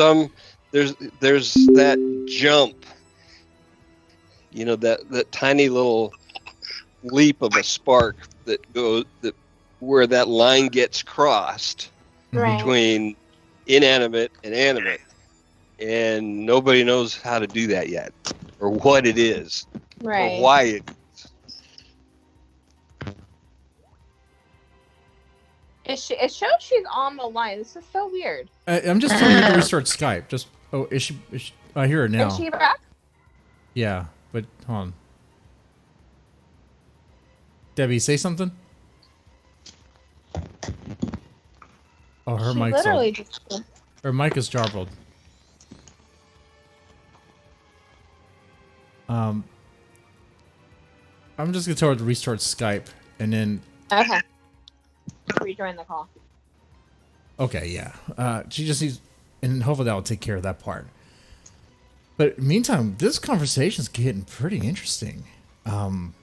that jump. That tiny little leap of a spark where that line gets crossed between inanimate and animate, and nobody knows how to do that yet, or what it is, or why it
is. It shows she's on the line. This is so weird.
I'm just telling you to restart Skype. Is she? I hear her now.
Is she back?
Yeah. But hold on. Debbie, say something. Oh, her mic's off. Her mic is jarbled. I'm just gonna tell her to restart Skype, and then.
Okay. Rejoin the call.
Okay, yeah. She just needs, and hopefully that will take care of that part. But meantime, this conversation's getting pretty interesting. Damn.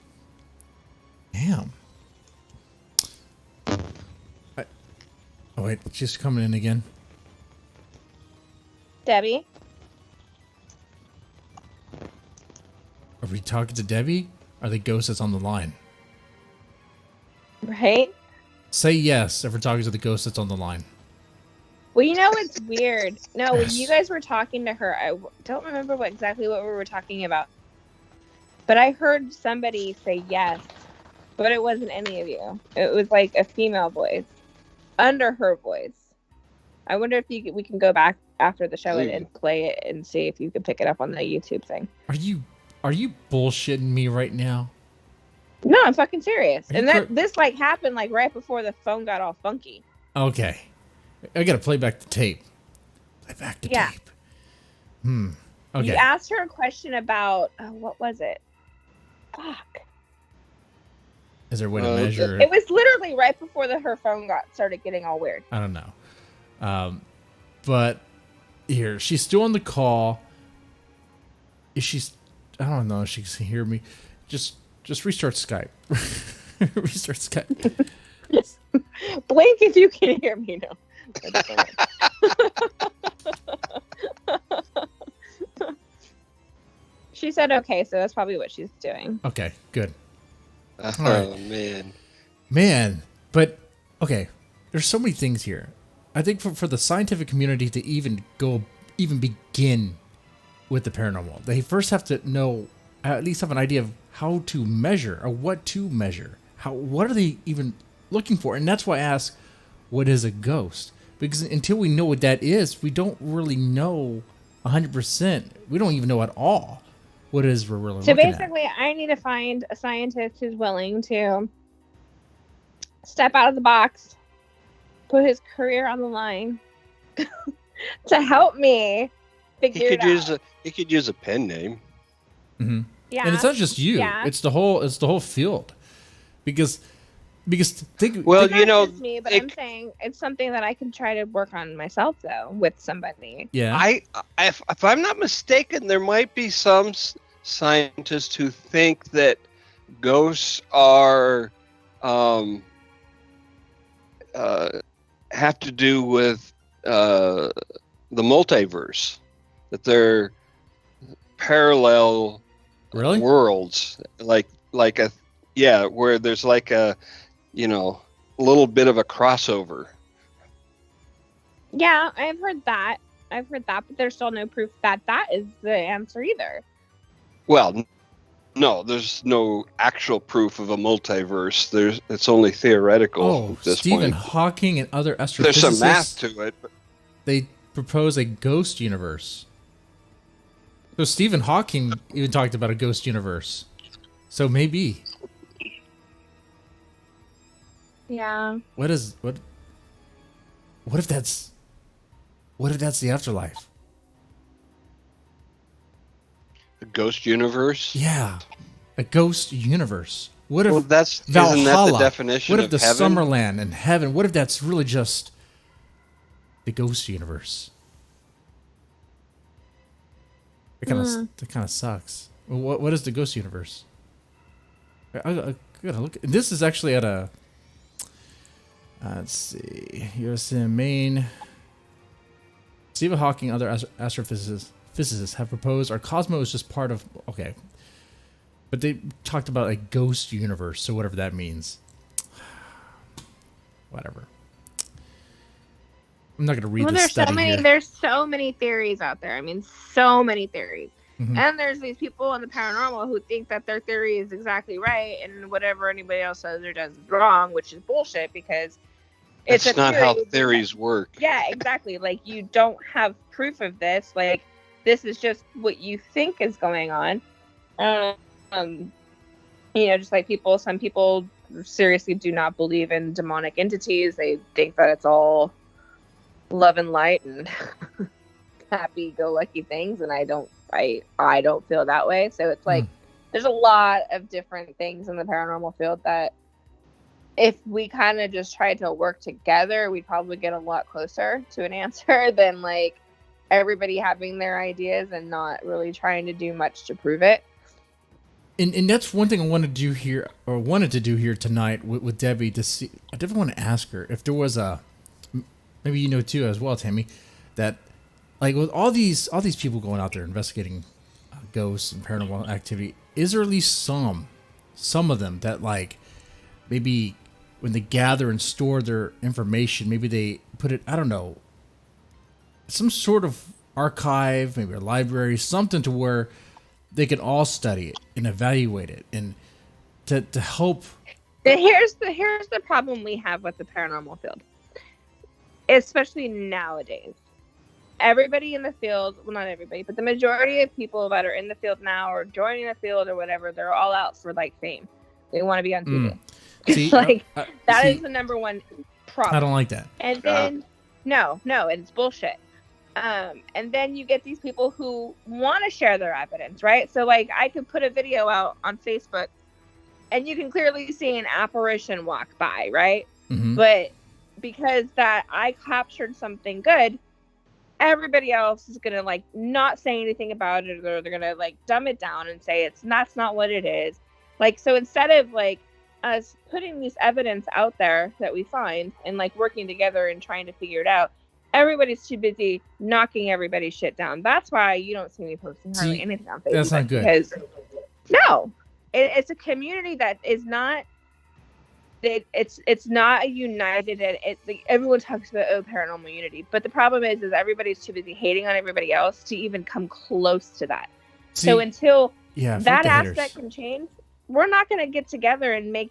Oh wait, she's coming in again.
Debbie?
Are we talking to Debbie? Or the ghost that's on the line?
Right?
Say yes if we're talking to the ghost that's on the line.
Well, you know what's weird? No, when
Yes.
you guys were talking to her, I don't remember exactly what we were talking about. But I heard somebody say yes, but it wasn't any of you. It was like a female voice under her voice. I wonder if we can go back after the show and play it and see if you can pick it up on the YouTube thing.
Are you bullshitting me right now?
No, I'm fucking serious.
Are you
And this like happened like right before the phone got all funky.
Okay. I gotta play back the tape. Play back the tape. Okay.
You asked her a question about what was it? Fuck.
Is there a way to measure
It was literally right before her phone started getting all weird.
I don't know. But here, she's still on the call. Is she's I don't know if she can hear me. Just restart Skype. Restart Skype.
Blink if you can hear me now. She said okay, so that's probably what she's doing.
Okay, good.
Oh,
right. Man, but okay, there's so many things here. I think for the scientific community to even begin with the paranormal, they first have to know, at least have an idea of how to measure or what to measure. What are they even looking for? And that's why I ask, what is a ghost? Because until we know what that is, we don't really know 100%. We don't even know at all what it is we're really looking at.
So basically, I need to find a scientist who's willing to step out of the box, put his career on the line to help me figure it out.
He could use a pen name.
Mm-hmm.
Yeah.
And it's not just you.
Yeah.
It's the whole field. Because think
Well,
Not
you know,
just me, but I'm saying it's something that I can try to work on myself though with somebody.
yeah.
if I'm not mistaken, there might be some scientists who think that ghosts are have to do with the multiverse, that they're parallel
Really?
worlds, like where there's like a little bit of a crossover.
Yeah, I've heard that, but there's still no proof that is the answer either.
Well, no, there's no actual proof of a multiverse. It's only theoretical
Oh,
at this
Stephen
point.
Hawking and other astrophysicists.
There's some math to it. But
They propose a ghost universe. So Stephen Hawking even talked about a ghost universe. So maybe.
Yeah.
What if that's the afterlife?
the ghost universe.
Yeah. A ghost universe. What if
Well, isn't
Valhalla?
that the definition
What if
of
the
heaven?
Summerland and heaven? What if that's really just the ghost universe? That kind of sucks. What is the ghost universe? I gotta look. This is actually at a. Let's see. USM Maine. Stephen Hawking and other astrophysicists have proposed our cosmos is just part of. Okay. But they talked about a ghost universe, so whatever that means. Whatever. I'm not going to read this study here.
There's so many theories out there. I mean, so many theories.
Mhm.
And there's these people in the paranormal who think that their theory is exactly right, and whatever anybody else says or does is wrong, which is bullshit because it's
That's
a
not
theory.
how theories work.
Yeah, exactly. Like, you don't have proof of this. Like, this is just what you think is going on. Just like some people seriously do not believe in demonic entities. They think that it's all love and light and happy-go-lucky things, and I don't I don't feel that way. So it's like there's a lot of different things in the paranormal field that if we kind of just tried to work together, we'd probably get a lot closer to an answer than like everybody having their ideas and not really trying to do much to prove it.
And that's one thing I wanted to do here tonight with Debbie to see. I definitely want to ask her if there was maybe you know too as well, Tammy, that like with all these people going out there investigating ghosts and paranormal activity, is there at least some of them that like maybe when they gather and store their information, maybe they put it, I don't know, some sort of archive, maybe a library, something to where they can all study it and evaluate it and to help.
Here's the problem we have with the paranormal field, especially nowadays. Everybody in the field, well, not everybody, but the majority of people that are in the field now or joining the field or whatever, they're all out for like fame. They want to be on TV.
See,
like that is the number one problem.
I don't like that.
And then no, it's bullshit. And then you get these people who want to share their evidence, right? So like I could put a video out on Facebook and you can clearly see an apparition walk by, right?
Mm-hmm.
But because that I captured something good, everybody else is gonna like not say anything about it, or they're gonna like dumb it down and say that's not what it is. Like, so instead of like us putting this evidence out there that we find and like working together and trying to figure it out, everybody's too busy knocking everybody's shit down. That's why you don't see me posting hardly anything on Facebook.
That's not good.
Because it's a community that is not. It's not a united, and it's like everyone talks about paranormal unity, but the problem is everybody's too busy hating on everybody else to even come close to that. So until that aspect can change, we're not going to get together and make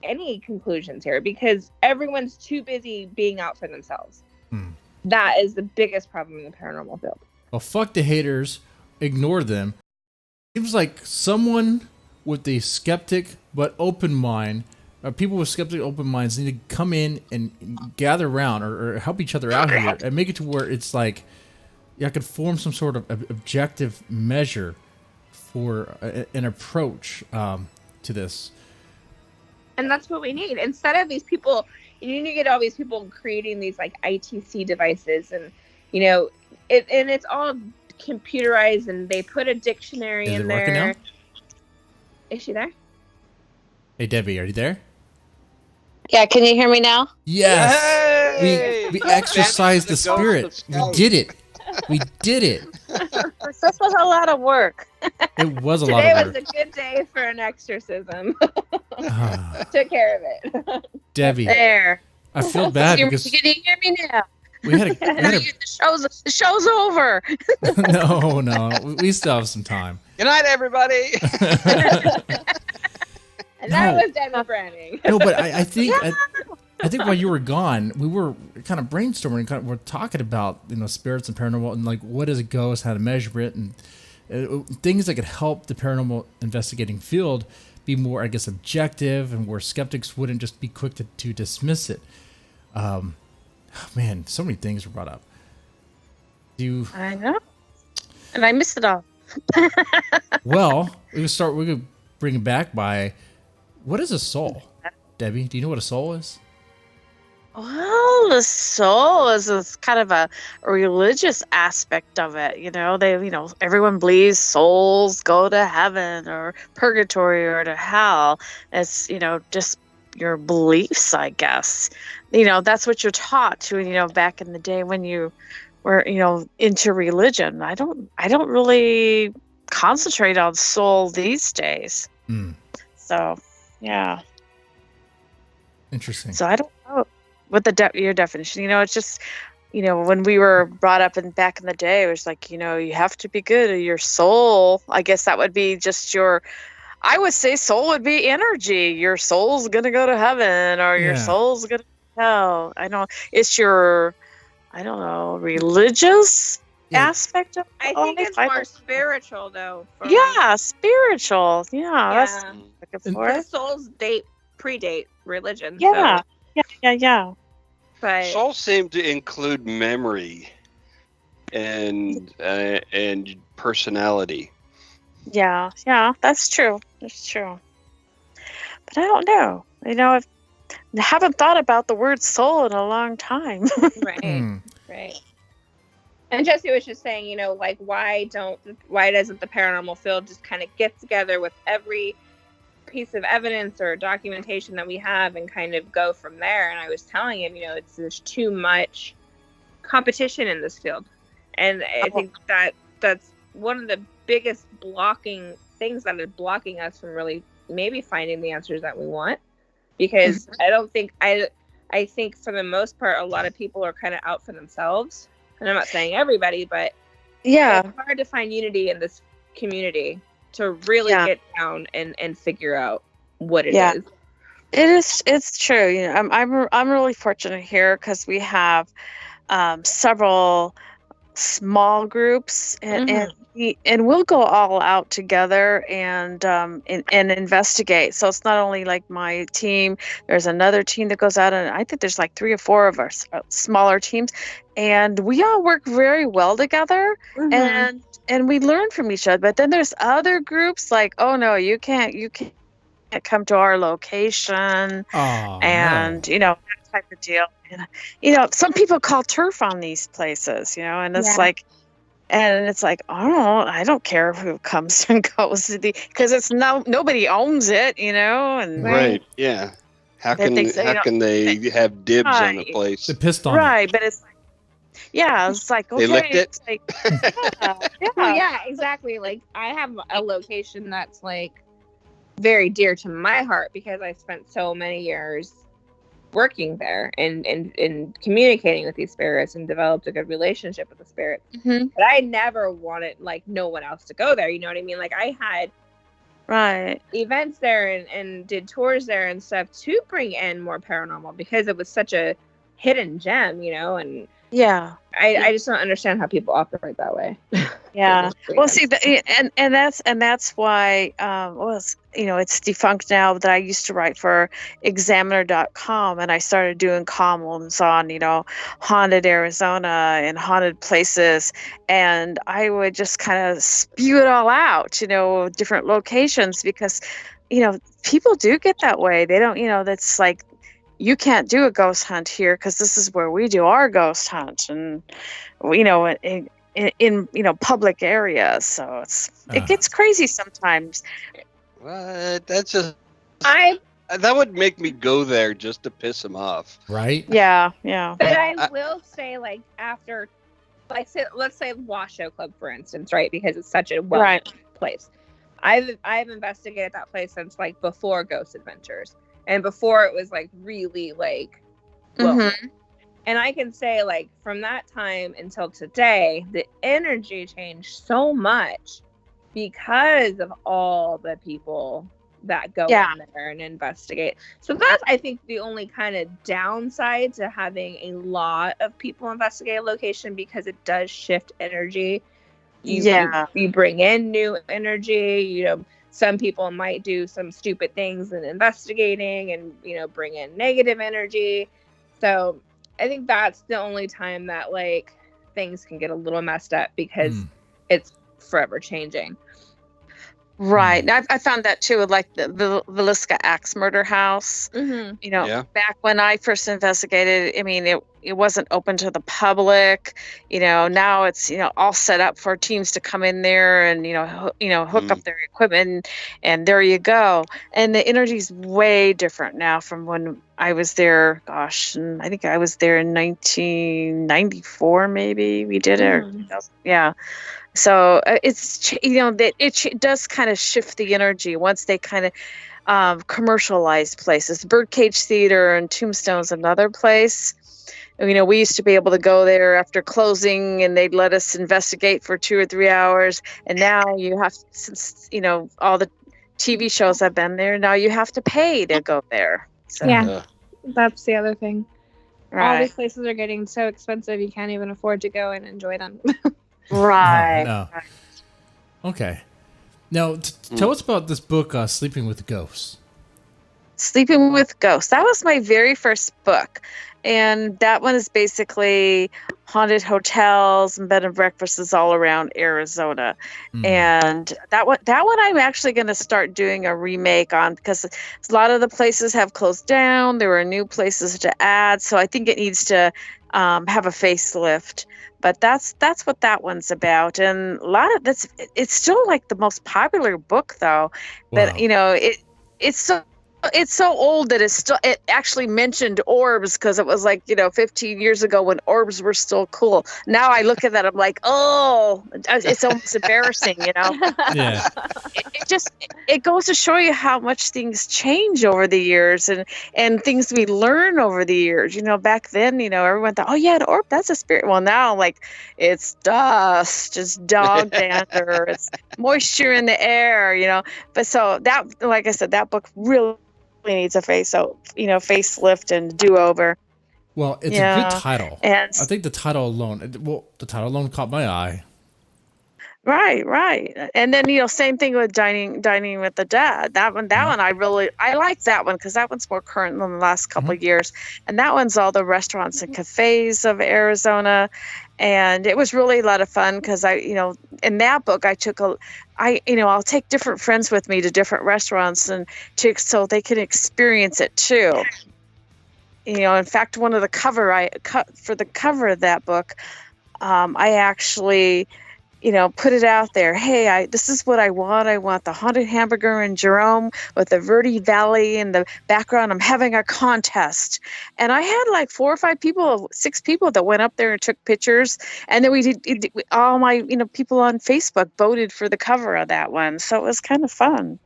any conclusions here because everyone's too busy being out for themselves. That is the biggest problem in the paranormal field.
Well, fuck the haters, ignore them. Seems like someone with a skeptic but open mind. People with skeptic open minds need to come in and gather around or help each other out here and make it to where it's like I could form some sort of objective measure for an approach to this.
And that's what we need. Instead of these people, you need to get all these people creating these like ITC devices and, you know, and it's all computerized and they put a dictionary in there. Working now? Is she there?
Hey, Debbie, are you there?
Yeah, can you hear me now?
Yes.
Hey!
We exercised the spirit. We did it. We did it.
This was a lot of work.
It was a lot of
work.
work.
Today was a good day for an exorcism. Took care of it.
Debbie.
There.
I feel bad because...
Can you hear me now?
The show's over.
No. We still have some time.
Good night, everybody.
And that was Debe Branning.
No, but I think while you were gone, we were kind of brainstorming. We're talking about spirits and paranormal and like what is a ghost, how to measure it, and things that could help the paranormal investigating field be more, I guess, objective and where skeptics wouldn't just be quick to dismiss it. Man, so many things were brought up.
I know, and I missed it all.
Well, we could bring it back by. What is a soul? Debbie, do you know what a soul is?
Well, the soul is kind of a religious aspect of it. Everyone believes souls go to heaven or purgatory or to hell. It's, just your beliefs, I guess. That's what you're taught to, back in the day when you were, into religion. I don't really concentrate on soul these days. So... yeah.
Interesting.
So I don't know what your definition. It's just, when we were brought up back in the day, it was like, you have to be good. Your soul, I guess that would be just I would say soul would be energy. Your soul's gonna go to heaven, or your soul's gonna go to hell. I know it's your, religious aspect of it.
I think it's more spiritual though.
Spiritual. That's
the souls predate religion.
Yeah.
But
souls seem to include memory, and personality.
Yeah, that's true. That's true. But I don't know. I haven't thought about the word soul in a long time.
Right. Right. And Jesse was just saying, like, why doesn't the paranormal field just kind of get together with every piece of evidence or documentation that we have and kind of go from there? And I was telling him, there's too much competition in this field. And I think that's one of the biggest blocking things that is blocking us from really maybe finding the answers that we want. Because I think for the most part, a lot of people are kind of out for themselves. And I'm not saying everybody, but
Yeah.
it's hard to find unity in this community to really get down and figure out what it is.
It's true. I'm really fortunate here because we have several small groups and we'll go all out together and investigate. So it's not only like my team, there's another team that goes out, and I think there's like 3 or 4 of our smaller teams, and we all work very well together and we learn from each other. But then there's other groups like, oh no, you can't come to our location, and that type of deal. And some people call turf on these places, and it's like, I don't care who comes and goes because it's nobody owns it, and
right, yeah. How can they have dibs on the place?
They pissed on it.
Right, but it's like, okay,
they licked it.
It's like,
Well, yeah, exactly. Like, I have a location that's like very dear to my heart because I spent so many years working there and communicating with these spirits and developed a good relationship with the spirits. But I never wanted like no one else to go there. You know what I mean? Like, I had events there and did tours there and stuff to bring in more paranormal because it was such a hidden gem, and I just don't understand how people operate that way.
Yeah. Well, see, and that's why it's defunct now. That I used to write for Examiner.com, and I started doing columns on haunted Arizona and haunted places, and I would just kind of spew it all out, different locations, because people do get that way. They don't, that's like, you can't do a ghost hunt here because this is where we do our ghost hunt, and in public areas. So it gets crazy sometimes.
What? That's just that would make me go there just to piss him off,
right?
Yeah.
But I will say, like, after, like, let's say Washoe Club, for instance, right? Because it's such a well-known place. I've investigated that place since like before Ghost Adventures. And before it was like really like, well, and I can say like from that time until today, the energy changed so much because of all the people that go in there and investigate. So that's, I think, the only kind of downside to having a lot of people investigate a location, because it does shift energy. You bring in new energy, some people might do some stupid things in investigating and, bring in negative energy. So I think that's the only time that like things can get a little messed up because it's forever changing.
Right. I found that too with like the Villisca Axe Murder House. Back when I first investigated, I mean, it wasn't open to the public. Now it's all set up for teams to come in there and hook up their equipment, and there you go. And the energy's way different now from when I was there. Gosh, I think I was there in 1994. Maybe we did it. Yeah. So it's that it does kind of shift the energy once they kind of commercialize places. Birdcage Theater and Tombstone's another place. We used to be able to go there after closing, and they'd let us investigate for 2 or 3 hours. And now you have, since all the TV shows have been there, now you have to pay to go there. So.
Yeah, that's the other thing.
Right.
All these places are getting so expensive, you can't even afford to go and enjoy them.
Right.
No. Okay. Now, tell us about this book, Sleeping with Ghosts.
Sleeping with Ghosts. That was my very first book. And that one is basically haunted hotels and bed and breakfasts all around Arizona. And that one I'm actually going to start doing a remake on, because a lot of the places have closed down. There are new places to add. So I think it needs to have a facelift. But that's what that one's about. And a lot of it's still like the most popular book, though.
Wow.
But, you know, it's so old that it actually mentioned orbs, because it was like, you know, 15 years ago when orbs were still cool. Now I look at that, I'm like, oh, it's almost embarrassing, you know.
Yeah.
It goes to show you how much things change over the years, and things we learn over the years. You know, back then, you know, everyone thought, oh yeah, an orb, that's a spirit. Well, now, like, it's dust, it's dog dander, it's moisture in the air, you know. But so that, like I said, that book really needs a facelift and do-over.
Well, it's a good title.
And
I think the title alone caught my eye.
Right. And then, you know, same thing with dining with the Dead. That one I like that one, because that one's more current than the last couple of years. And that one's all the restaurants and cafes of Arizona. And it was really a lot of fun, because in that book I'll take different friends with me to different restaurants so they can experience it too. You know, in fact, one of the for the cover of that book, I actually, you know, put it out there. Hey, this is what I want. I want the haunted hamburger in Jerome with the Verde Valley in the background. I'm having a contest. And I had like 6 people that went up there and took pictures. And then all my, you know, people on Facebook voted for the cover of that one. So it was kind of fun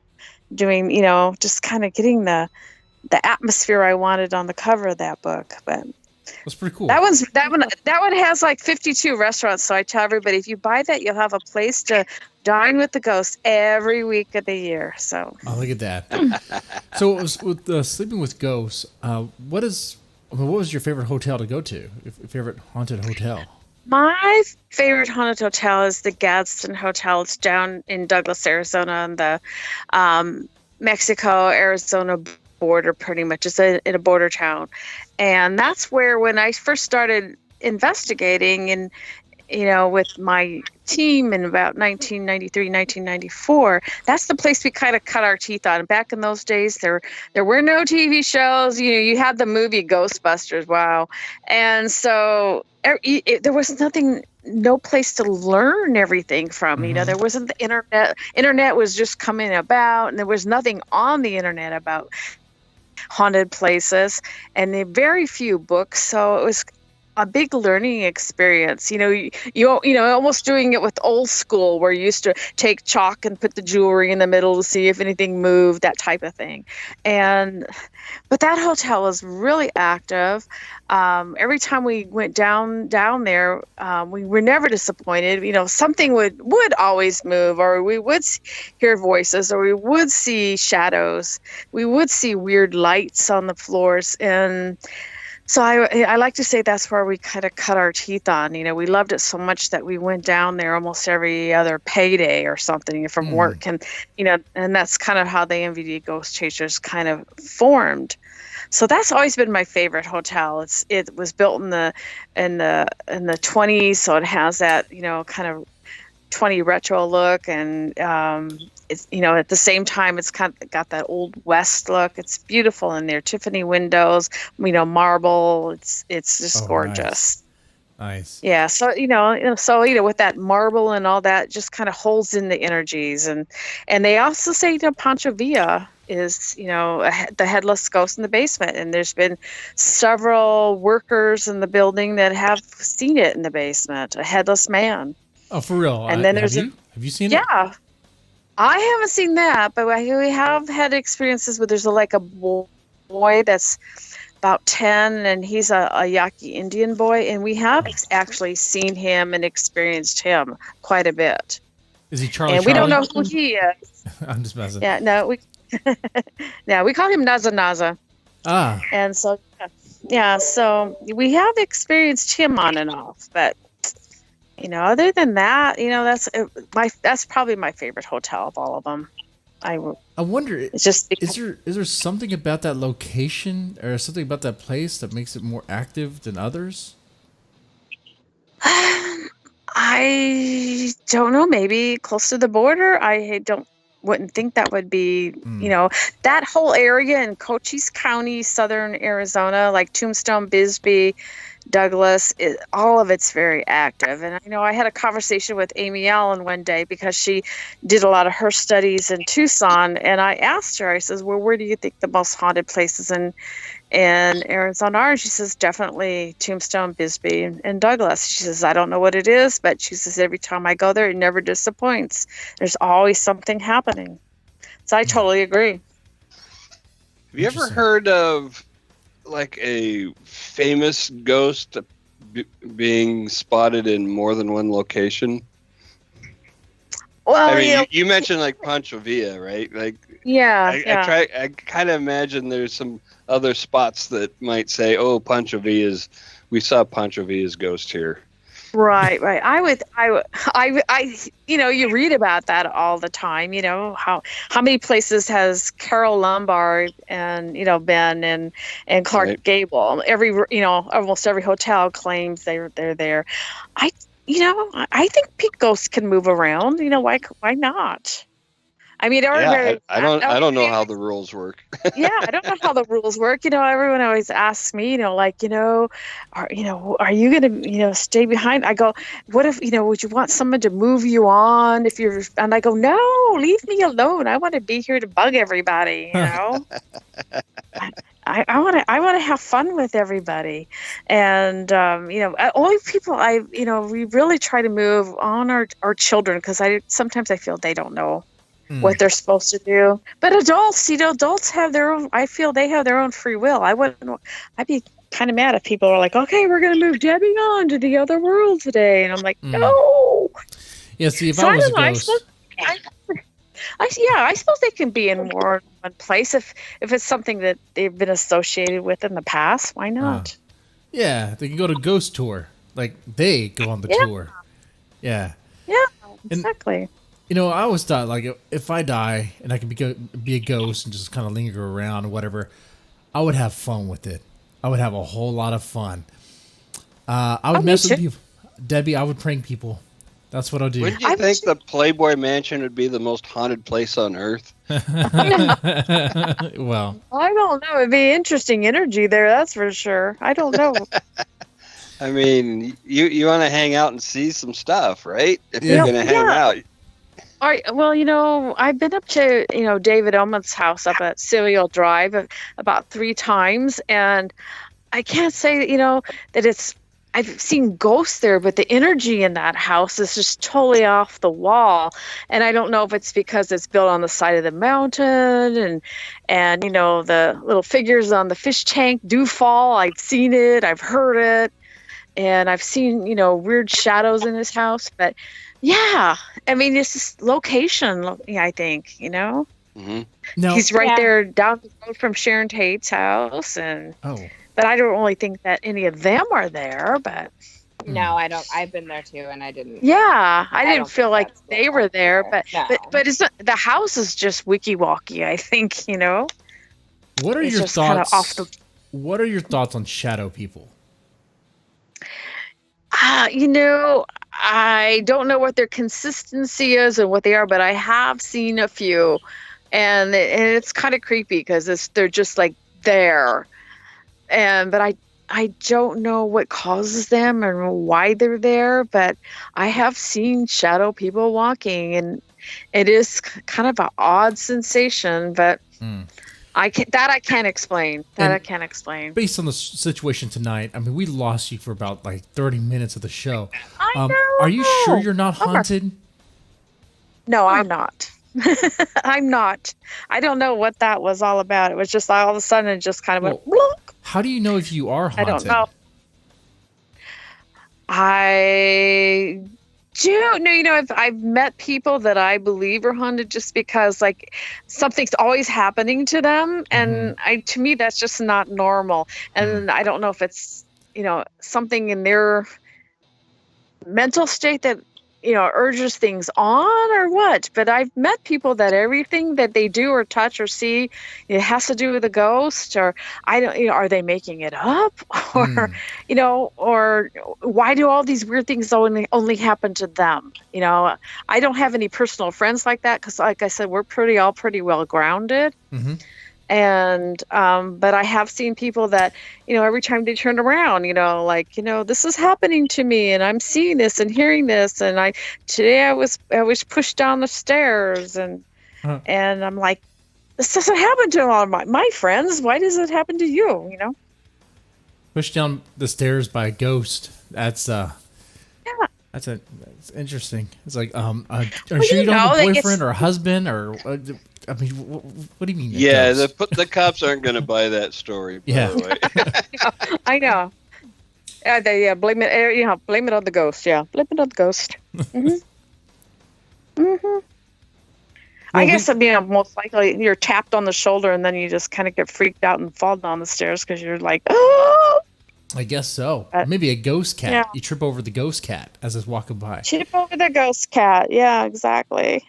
doing, you know, just kind of getting the atmosphere I wanted on the cover of that book. But
that's pretty cool.
That one has like 52 restaurants. So I tell everybody, if you buy that, you'll have a place to dine with the ghosts every week of the year. So
look at that. So it was with Sleeping with Ghosts. What was your favorite hotel to go to? Your favorite haunted hotel?
My favorite haunted hotel is the Gadsden Hotel. It's down in Douglas, Arizona, on the Mexico-Arizona border, pretty much. It's in a border town. And that's where, when I first started investigating, and, you know, with my team in about 1993, 1994, that's the place we kind of cut our teeth on. Back in those days, there were no TV shows. You know, you had the movie Ghostbusters. Wow. And so there was no place to learn everything from. Mm-hmm. You know, there wasn't the internet. Internet was just coming about, and there was nothing on the internet about haunted places, and there very few books. So it was a big learning experience. You know, almost doing it with old school, where you used to take chalk and put the jewelry in the middle to see if anything moved, that type of thing. But that hotel was really active. Every time we went down there, we were never disappointed. You know, something would always move, or we would hear voices, or we would see shadows. We would see weird lights on the floors. And so I like to say that's where we kind of cut our teeth on. You know, we loved it so much that we went down there almost every other payday or something from work. And, you know, and that's kind of how the MVD Ghostchasers kind of formed. So that's always been my favorite hotel. It was built in the 20s, so it has that, you know, kind of 20 retro look, and it's, you know, at the same time it's kind of got that old west look. It's beautiful in there, Tiffany windows, you know, marble. It's just gorgeous.
Nice.
Yeah, so you know, with that marble and all that, just kind of holds in the energies. And they also say, you know, Pancho Villa is, you know, the headless ghost in the basement, and there's been several workers in the building that have seen it in the basement, a headless man.
Oh, for real?
And then
have you seen it?
Yeah, I haven't seen that, but we have had experiences where there's a boy that's about 10, and he's a Yaqui Indian boy, and we have actually seen him and experienced him quite a bit.
Is he Charlie?
And we don't know who he is.
I'm just messing.
Yeah, no, we call him Naza Naza.
Ah.
And so, yeah, so we have experienced him on and off, but, you know, other than that, you know, that's probably my favorite hotel of all of them. I
I wonder,
It's just
is there something about that location or something about that place that makes it more active than others?
I don't know. Maybe close to the border. Wouldn't think that would be. That whole area in Cochise County, southern Arizona, like Tombstone, Bisbee, Douglas, all of it's very active. And I know I had a conversation with Amy Allen one day because she did a lot of her studies in Tucson, and I asked her, I says, well, where do you think the most haunted places in Arizona are? And she says, definitely Tombstone, Bisbee, and Douglas. She says, I don't know what it is, but she says, every time I go there, it never disappoints. There's always something happening. So I totally agree.
Have you ever heard of like a famous ghost being spotted in more than one location?
Well,
I mean, you mentioned like Pancho Villa, right? Like, I kind of imagine there's some other spots that might say, "Oh, we saw Pancho Villa's ghost here."
Right. You read about that all the time. How many places has Carol Lombard and been and Clark
Right.
Gable? Almost every hotel claims they're there. I think pig ghosts can move around. Why not? I mean,
Yeah, I don't know how the rules work.
yeah, I don't know how the rules work. Everyone always asks me, are you going to, stay behind? I go, what if, would you want someone to move you on and I go, no, leave me alone. I want to be here to bug everybody, I want to have fun with everybody. And, only people we really try to move on our children, because sometimes I feel they don't know what they're supposed to do. But adults have their own, I feel they have their own free will. I'd be kind of mad if people are like, okay, we're going to move Debbie on to the other world today. And I'm like, no.
Yeah, see, if I was a ghost...
I suppose they can be in more than one place if it's something that they've been associated with in the past. Why not?
Yeah, they can go to ghost tour. Like, they go on the tour. Yeah.
Yeah, exactly.
And, I always thought, like, if I die and I can be a ghost and just kind of linger around or whatever, I would have fun with it. I would have a whole lot of fun. I would mess with people. Debbie, I would prank people. That's what I'll do.
Wouldn't you think the Playboy Mansion would be the most haunted place on Earth?
Well,
I don't know. It'd be interesting energy there, that's for sure. I don't know.
I mean, you want to hang out and see some stuff, right? If you're going to hang out.
All right. Well, I've been up to, David Oman's house up at Cereal Drive about 3 times, and I can't say, that I've seen ghosts there, but the energy in that house is just totally off the wall. And I don't know if it's because it's built on the side of the mountain and the little figures on the fish tank do fall. I've seen it, I've heard it, and I've seen, weird shadows in his house. But yeah, I mean, it's just location, I think,
Mm-hmm.
no.
He's right there down the road from Sharon Tate's house. But I don't really think that any of them are there, but...
No, I don't. I've been there too, and I didn't.
Yeah, I didn't feel like they were there,
no.
but it's the house is just wiki-walkie, I think,
What are
it's
your
just kind of
thoughts? What are your thoughts on shadow people?
I don't know what their consistency is and what they are, but I have seen a few, and it's kind of creepy because they're just like there. But I don't know what causes them and why they're there, but I have seen shadow people walking, and it is kind of an odd sensation, but I can't explain. I can't explain.
Based on the situation tonight, I mean, we lost you for about like 30 minutes of the show.
I know.
Are you sure you're not haunted?
No, I'm not. I'm not. I don't know what that was all about. It was just all of a sudden it just kind of went bloop.
How do you know if you are haunted?
I don't know. I do know, if I've met people that I believe are haunted just because like something's always happening to them, and to me that's just not normal. And I don't know if it's something in their mental state that urges things on or what. But I've met people that everything that they do or touch or see, it has to do with a ghost, or I don't, are they making it up, or or why do all these weird things only happen to them? I don't have any personal friends like that because, like I said, we're all pretty well grounded.
Mm-hmm.
And but I have seen people that every time they turn around, this is happening to me, and I'm seeing this and hearing this, and today I was pushed down the stairs, and I'm like, this doesn't happen to all my friends. Why does it happen to you?
Pushed down the stairs by a ghost. That's That's interesting. It's like, are you sure you don't have a boyfriend or a husband or? I mean, what do you mean?
Yeah, the cops aren't going to buy that story. By the way.
I know. They blame it. Blame it on the ghost. Yeah, blame it on the ghost. Mm-hmm. Mm-hmm. I guess most likely you're tapped on the shoulder and then you just kind of get freaked out and fall down the stairs because you're like, oh.
I guess so. Maybe a ghost cat. Yeah. You trip over the ghost cat as it's walking by.
Trip over the ghost cat. Yeah, exactly.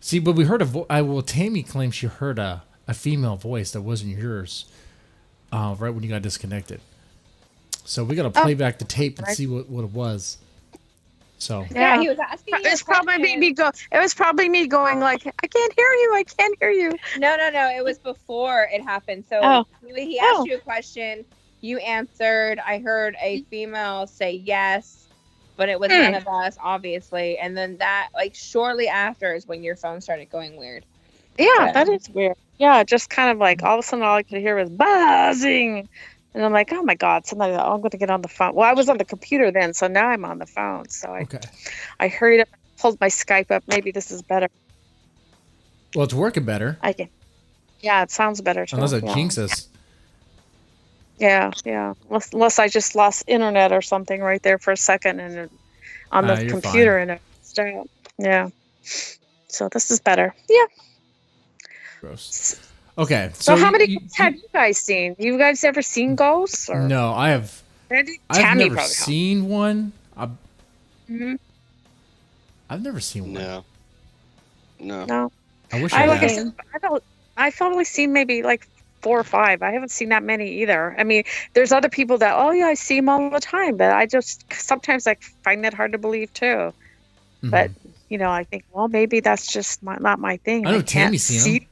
See, but we heard Tammy claims she heard a female voice that wasn't yours right when you got disconnected. So we got to play back the tape and see what it was. So
yeah, he was asking.
It was probably me. It was probably me going like, I can't hear you. I can't hear you.
No. It was before it happened. So he asked you a question. You answered. I heard a female say yes, but it was none of us, obviously. And then that, shortly after, is when your phone started going weird.
Yeah, that is weird. Yeah, just kind of like all of a sudden all I could hear was buzzing. And I'm like, oh my God, I'm going to get on the phone. Well, I was on the computer then, so now I'm on the phone. So I hurried up, pulled my Skype up. Maybe this is better.
Well, it's working better.
Yeah, it sounds better too.
Unless it jinxes.
Yeah. Unless I just lost internet or something right there for a second and on the computer
fine.
And it started. Yeah. So this is better. Yeah.
Gross. Okay.
So how many ghosts have you guys seen? You guys ever seen ghosts? Or?
No, I have. I've never seen one. I've never seen one.
No.
I wish I had.
I've only seen maybe 4 or 5. I haven't seen that many either. I mean, there's other people that, I see them all the time, but I just sometimes I find that hard to believe too. Mm-hmm. But I think, well, maybe that's just not my thing.
I know Tammy's seen them.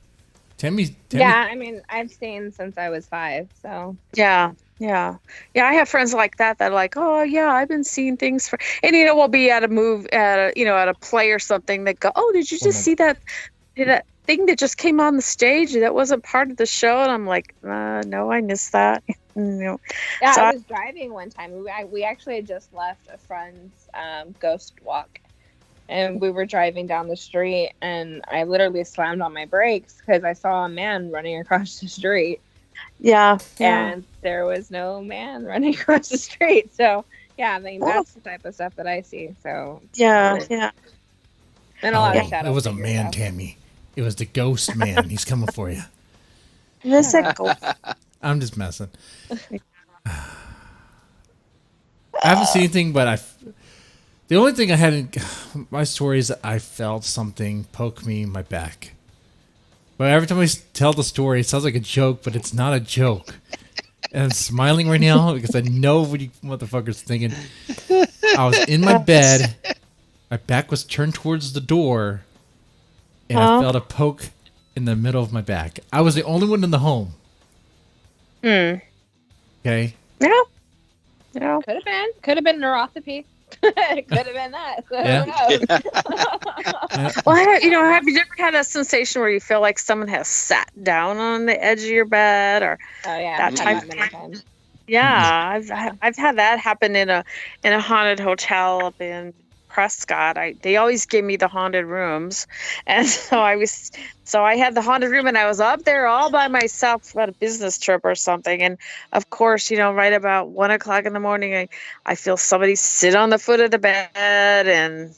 Tammy.
Yeah, I mean, I've seen since I was 5. So
yeah. I have friends like that are like, oh yeah, I've been seeing things and we'll be at a play or something that go, oh, did you just see that thing that just came on the stage that wasn't part of the show? And I'm like, no, I missed that.
Yeah, so I was driving one time. We actually had just left a friend's ghost walk, and we were driving down the street, and I literally slammed on my brakes because I saw a man running across the street.
Yeah.
And there was no man running across the street. So yeah, I mean that's the type of stuff that I see. So
yeah.
And a lot of shadows.
It was a man, Tammy. It was the ghost man. He's coming for you.
That's a ghost.
I'm just messing. I haven't seen anything, but the only thing I had in my story is that I felt something poke me in my back. But every time I tell the story, it sounds like a joke, but it's not a joke. And I'm smiling right now because I know what you motherfuckers thinking. I was in my bed. My back was turned towards the door. And I felt a poke in the middle of my back. I was the only one in the home. Okay?
Yeah.
Could have been neuropathy. It could have been that. So who knows?
Well, have you ever had a sensation where you feel like someone has sat down on the edge of your bed or that type of thing? Yeah, I've had that happen in a haunted hotel up in Prescott. They always give me the haunted rooms, and so I had the haunted room, and I was up there all by myself on a business trip or something. And of course, right about 1:00 in the morning, I feel somebody sit on the foot of the bed, and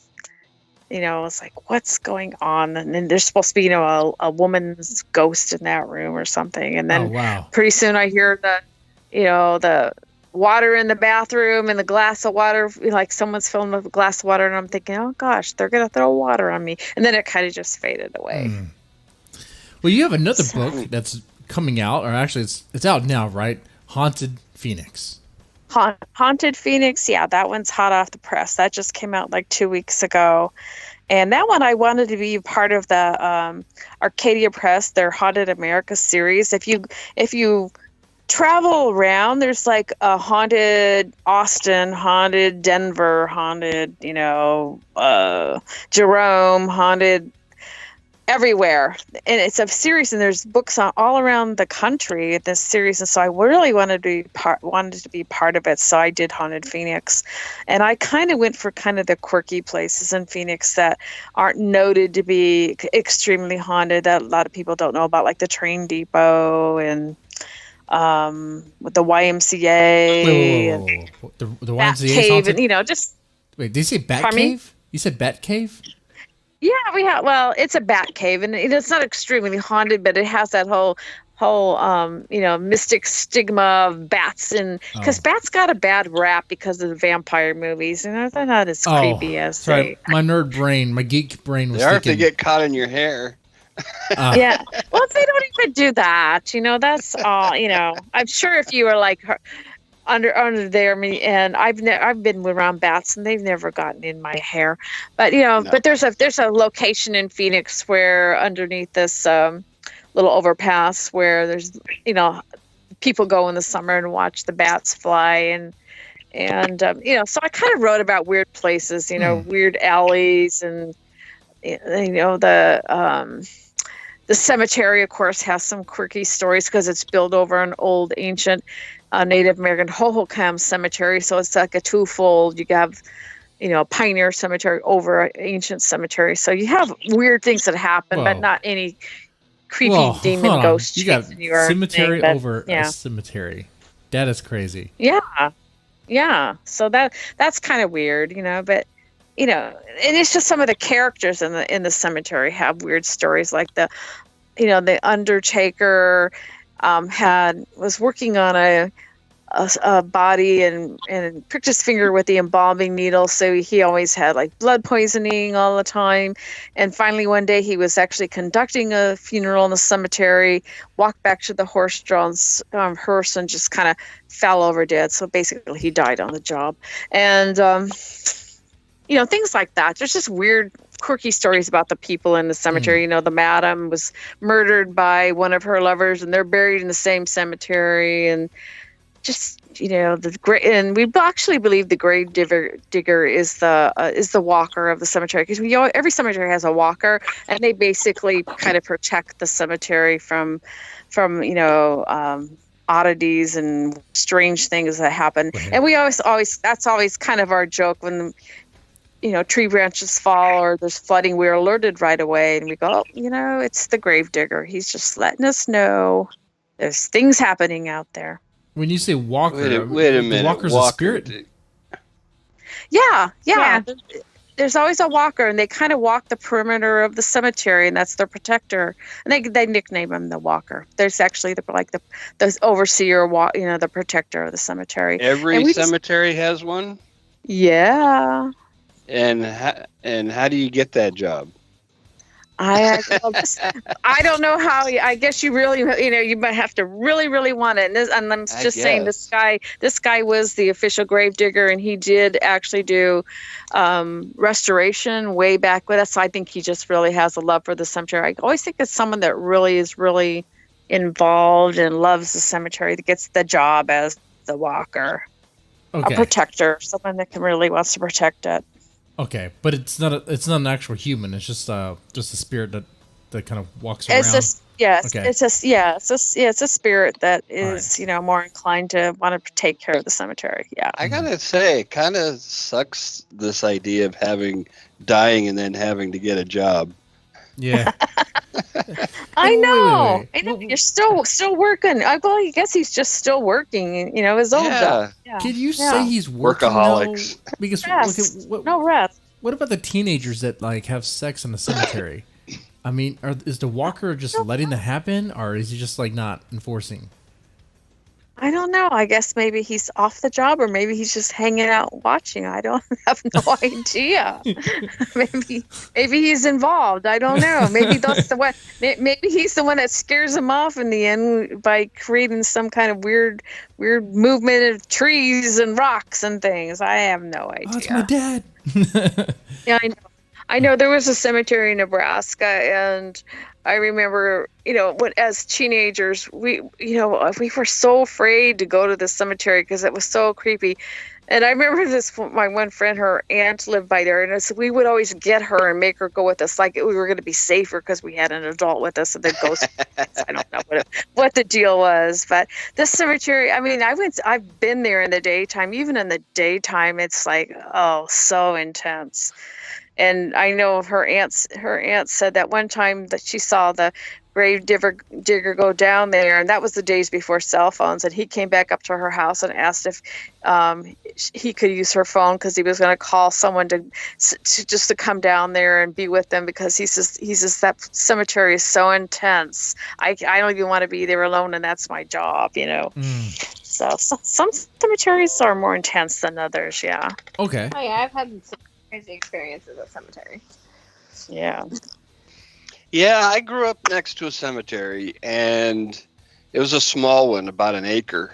it's like, what's going on? And then there's supposed to be a woman's ghost in that room or something. And then pretty soon I hear the water in the bathroom and the glass of water, like someone's filling with a glass of water, and I'm thinking, oh gosh, they're gonna throw water on me, and then it kind of just faded away.
Well, you have another book that's coming out, or actually it's out now, right? Haunted Phoenix.
Haunted Phoenix, yeah, that one's hot off the press. That just came out like 2 weeks ago. And that one, I wanted to be part of the Arcadia Press, their Haunted America series. If you travel around, there's like a haunted Austin, haunted Denver, haunted, Jerome, haunted everywhere. And it's a series, and there's books all around the country in this series. And so I really wanted to be part of it. So I did Haunted Phoenix, and I kind of went for kind of the quirky places in Phoenix that aren't noted to be extremely haunted, that a lot of people don't know about, like the train depot and with the YMCA.
Whoa. The
Bat
YMCA
Cave,
haunted?
and just.
Wait, did you say Bat
Pardon me?
Cave? You said Bat Cave?
Yeah, we have. Well, it's a bat cave, and it's not extremely haunted, but it has that whole mystic stigma of bats, and because bats got a bad rap because of the vampire movies, and they're not as creepy as
sorry. My nerd brain, my geek brain was
They are if
thinking.
they get caught in your hair.
Yeah, well, they don't even do that. That's all. I'm sure if you were like under there, and I've been around bats, and they've never gotten in my hair, but
No.
but there's a location in Phoenix where underneath this little overpass where there's people go in the summer and watch the bats fly, and so I kind of wrote about weird places, weird alleys, and the cemetery, of course, has some quirky stories because it's built over an old ancient Native American Hohokam cemetery. So it's like a twofold. You have, Pioneer Cemetery over an ancient cemetery. So you have weird things that happen, but not any creepy demon ghost.
You got cemetery over
yeah.
a cemetery. That is crazy.
Yeah. So that's kind of weird, but. And it's just some of the characters in the cemetery have weird stories, like the undertaker was working on a body and pricked his finger with the embalming needle, so he always had like blood poisoning all the time. And finally one day he was actually conducting a funeral in the cemetery, walked back to the horse-drawn hearse and just kind of fell over dead. So basically he died on the job. And things like that. There's just weird, quirky stories about the people in the cemetery. The madam was murdered by one of her lovers, and they're buried in the same cemetery. And just, and we actually believe the grave digger is the walker of the cemetery, because every cemetery has a walker, and they basically kind of protect the cemetery from oddities and strange things that happen. Right. And we always that's always kind of our joke when tree branches fall or there's flooding, we're alerted right away, and we go, it's the grave digger. He's just letting us know there's things happening out there.
When you say walker,
wait a minute.
Walker's a spirit?
Yeah. There's always a walker, and they kind of walk the perimeter of the cemetery, and that's their protector. And they nickname him the walker. There's actually the overseer, the protector of the cemetery.
Every cemetery has one?
Yeah.
And how do you get that job?
I don't know how. I guess you really, you might have to really, really want it. And I'm just saying, this guy was the official grave digger, and he did actually do restoration way back with us. So I think he just really has a love for the cemetery. I always think it's someone that really is really involved and loves the cemetery that gets the job as the walker, a protector, someone that really wants to protect it.
Okay, but it's not an actual human. It's just a spirit that kind of walks around.
It's a spirit that is more inclined to want to take care of the cemetery. Yeah,
I gotta say, it kind of sucks, this idea of dying and then having to get a job.
Yeah.
I know.
Wait.
I know. You're still working. Well, I guess he's just still working. His old job. Yeah.
Can you say he's working?
Workaholics.
Though? Because
no rest.
What about the teenagers that have sex in the cemetery? I mean, is the walker just letting that happen, or is he just not enforcing?
I don't know. I guess maybe he's off the job, or maybe he's just hanging out watching. I don't have no idea. maybe he's involved. I don't know. Maybe that's the one. Maybe he's the one that scares him off in the end by creating some kind of weird movement of trees and rocks and things. I have no idea.
Oh, it's my dad.
Yeah, I know. I know there was a cemetery in Nebraska, and I remember, when as teenagers, we were so afraid to go to the cemetery because it was so creepy. And I remember my one friend, her aunt lived by there, and so we would always get her and make her go with us, like we were going to be safer because we had an adult with us, and the ghost. I don't know what the deal was, but this cemetery. I mean, I've been there in the daytime. Even in the daytime, it's like, oh, so intense. And I know her aunt said that one time that she saw the grave digger go down there, and that was the days before cell phones. And he came back up to her house and asked if he could use her phone because he was going to call someone to come down there and be with them, because he says that cemetery is so intense. I don't even want to be there alone, and that's my job, So some cemeteries are more intense than others. Yeah.
Okay.
Oh yeah, I've had some crazy experiences at cemetery.
Yeah.
Yeah, I grew up next to a cemetery, and it was a small one, about an acre,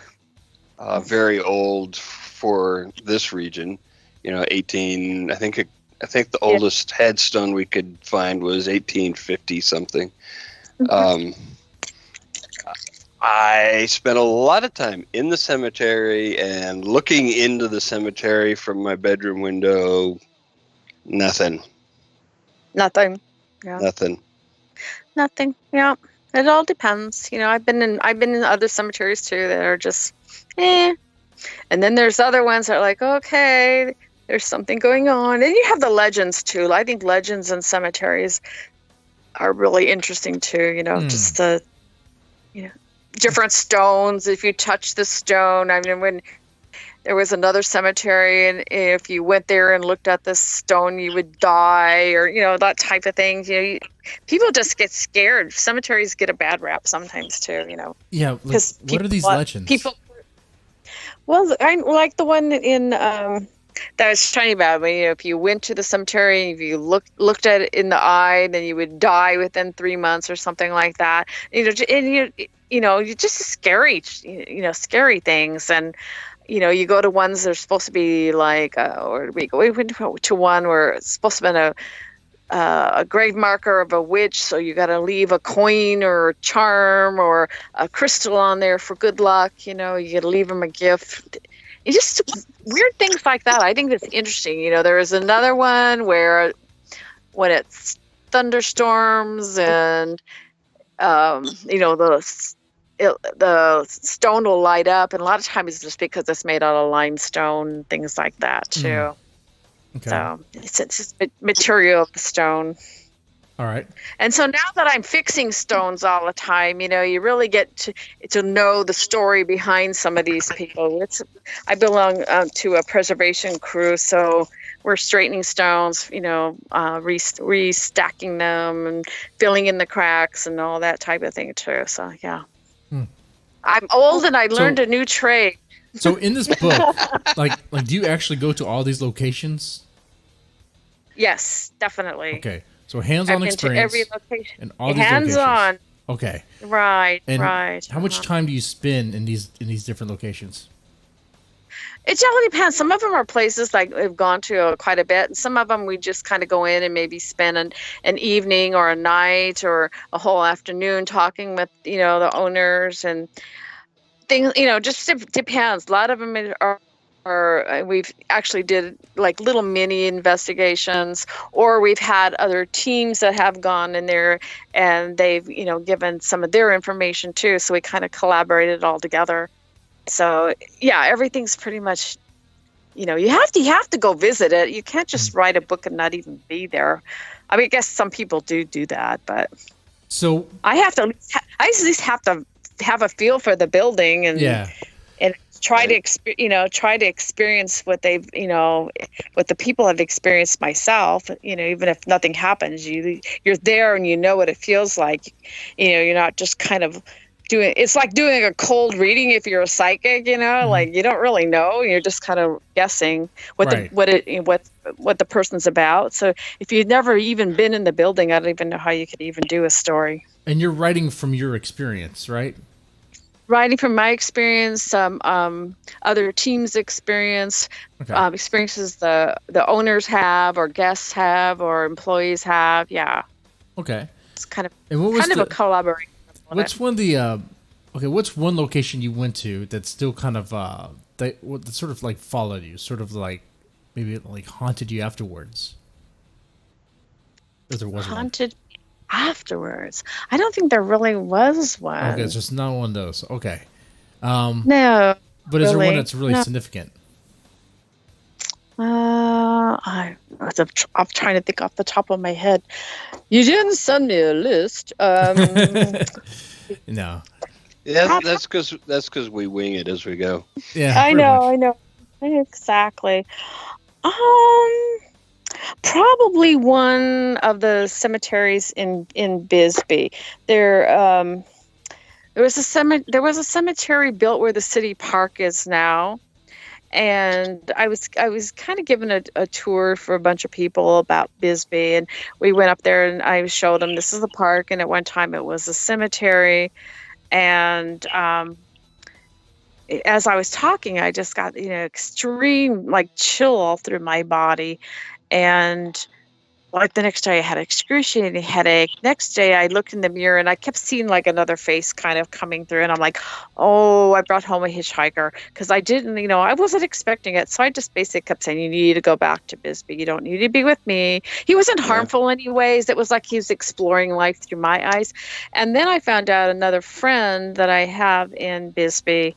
very old for this region. 18. I think the oldest headstone we could find was 1850 something. I spent a lot of time in the cemetery and looking into the cemetery from my bedroom window. Nothing.
Yeah. Nothing. Yeah. It all depends. I've been in other cemeteries too that are just and then there's other ones that are like, okay, there's something going on. And you have the legends too. I think legends in cemeteries are really interesting too, just the different stones. If you touch the stone, I mean, when there was another cemetery, and if you went there and looked at this stone, you would die, or that type of thing. People just get scared. Cemeteries get a bad rap sometimes too.
Yeah. What are these legends?
I like the one in that I was talking about. If you went to the cemetery, if you looked at it in the eye, then you would die within 3 months or something like that. You just scary, scary things. And you go to ones that are supposed to be like, we went to one where it's supposed to have been a grave marker of a witch, so you got to leave a coin or a charm or a crystal on there for good luck. You got to leave them a gift. It's just weird things like that. I think that's interesting. There is another one where when it's thunderstorms and the stone will light up, and a lot of times it's just because it's made out of limestone, things like that too.
Okay.
So it's just material of the stone.
All right.
And so now that I'm fixing stones all the time, you really get to know the story behind some of these people. I belong to a preservation crew, so we're straightening stones, restacking them and filling in the cracks and all that type of thing too. So yeah. I'm old and I learned a new trade.
So in this book, like, do you actually go to all these locations?
Yes, definitely.
Okay, so hands-on experience.
To every location.
And all these
hands-on.
Locations. Okay.
Right.
And
right.
How much time do you spend in these different locations?
It generally depends. Some of them are places like we've gone to quite a bit, and some of them we just kind of go in and maybe spend an evening or a night or a whole afternoon talking with the owners and things. Just depends. A lot of them are we've actually did like little mini investigations, or we've had other teams that have gone in there and they've given some of their information too. So we kind of collaborated all together. So yeah, everything's pretty much, you have to go visit it. You can't just write a book and not even be there. I mean, I guess some people do that, but
so I
at least have to have a feel for the building and try to experience what they've, what the people have experienced myself. Even if nothing happens, you're there and you know what it feels like. You're not just kind of it's like doing a cold reading if you're a psychic, like you don't really know, you're just kind of guessing what the person's about. So if you've never even been in the building, I don't even know how you could even do a story.
And you're writing from your experience, right?
Writing from my experience, some other teams' experiences the owners have, or guests have, or employees have. Yeah.
Okay.
It's kind of
a
collaboration.
What's what's one location you went to that still kind of that sort of like followed you, sort of like maybe like haunted you afterwards? If there was
haunted afterwards, I don't think there really was one.
Okay, it's just not one of those. Okay.
No.
But is there one that's really significant?
I'm trying to think off the top of my head. You didn't send me a list.
No.
Yeah, that's because we wing it as we go.
Yeah,
I know exactly. Probably one of the cemeteries in Bisbee. There was a cemetery built where the city park is now. And I was kind of given a tour for a bunch of people about Bisbee, and we went up there and I showed them this is the park, and at one time it was a cemetery. And as I was talking, I just got extreme like chill all through my body, and like the next day I had an excruciating headache. Next day I looked in the mirror and I kept seeing like another face kind of coming through, and I'm like, oh, I brought home a hitchhiker, because I didn't, I wasn't expecting it. So I just basically kept saying, you need to go back to Bisbee. You don't need to be with me. He wasn't harmful anyways. It was like he was exploring life through my eyes. And then I found out another friend that I have in Bisbee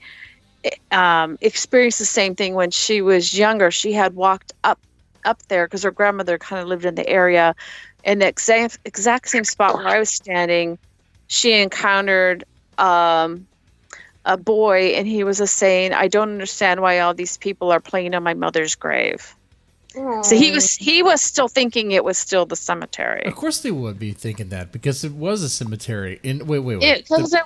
experienced the same thing when she was younger. She had walked up there because her grandmother kind of lived in the area, in the exact same spot where I was standing. She encountered a boy, and he was saying, I don't understand why all these people are playing on my mother's grave. Aww. So he was still thinking it was still the cemetery.
Of course they would be thinking that, because it was a cemetery. Wait.
Because it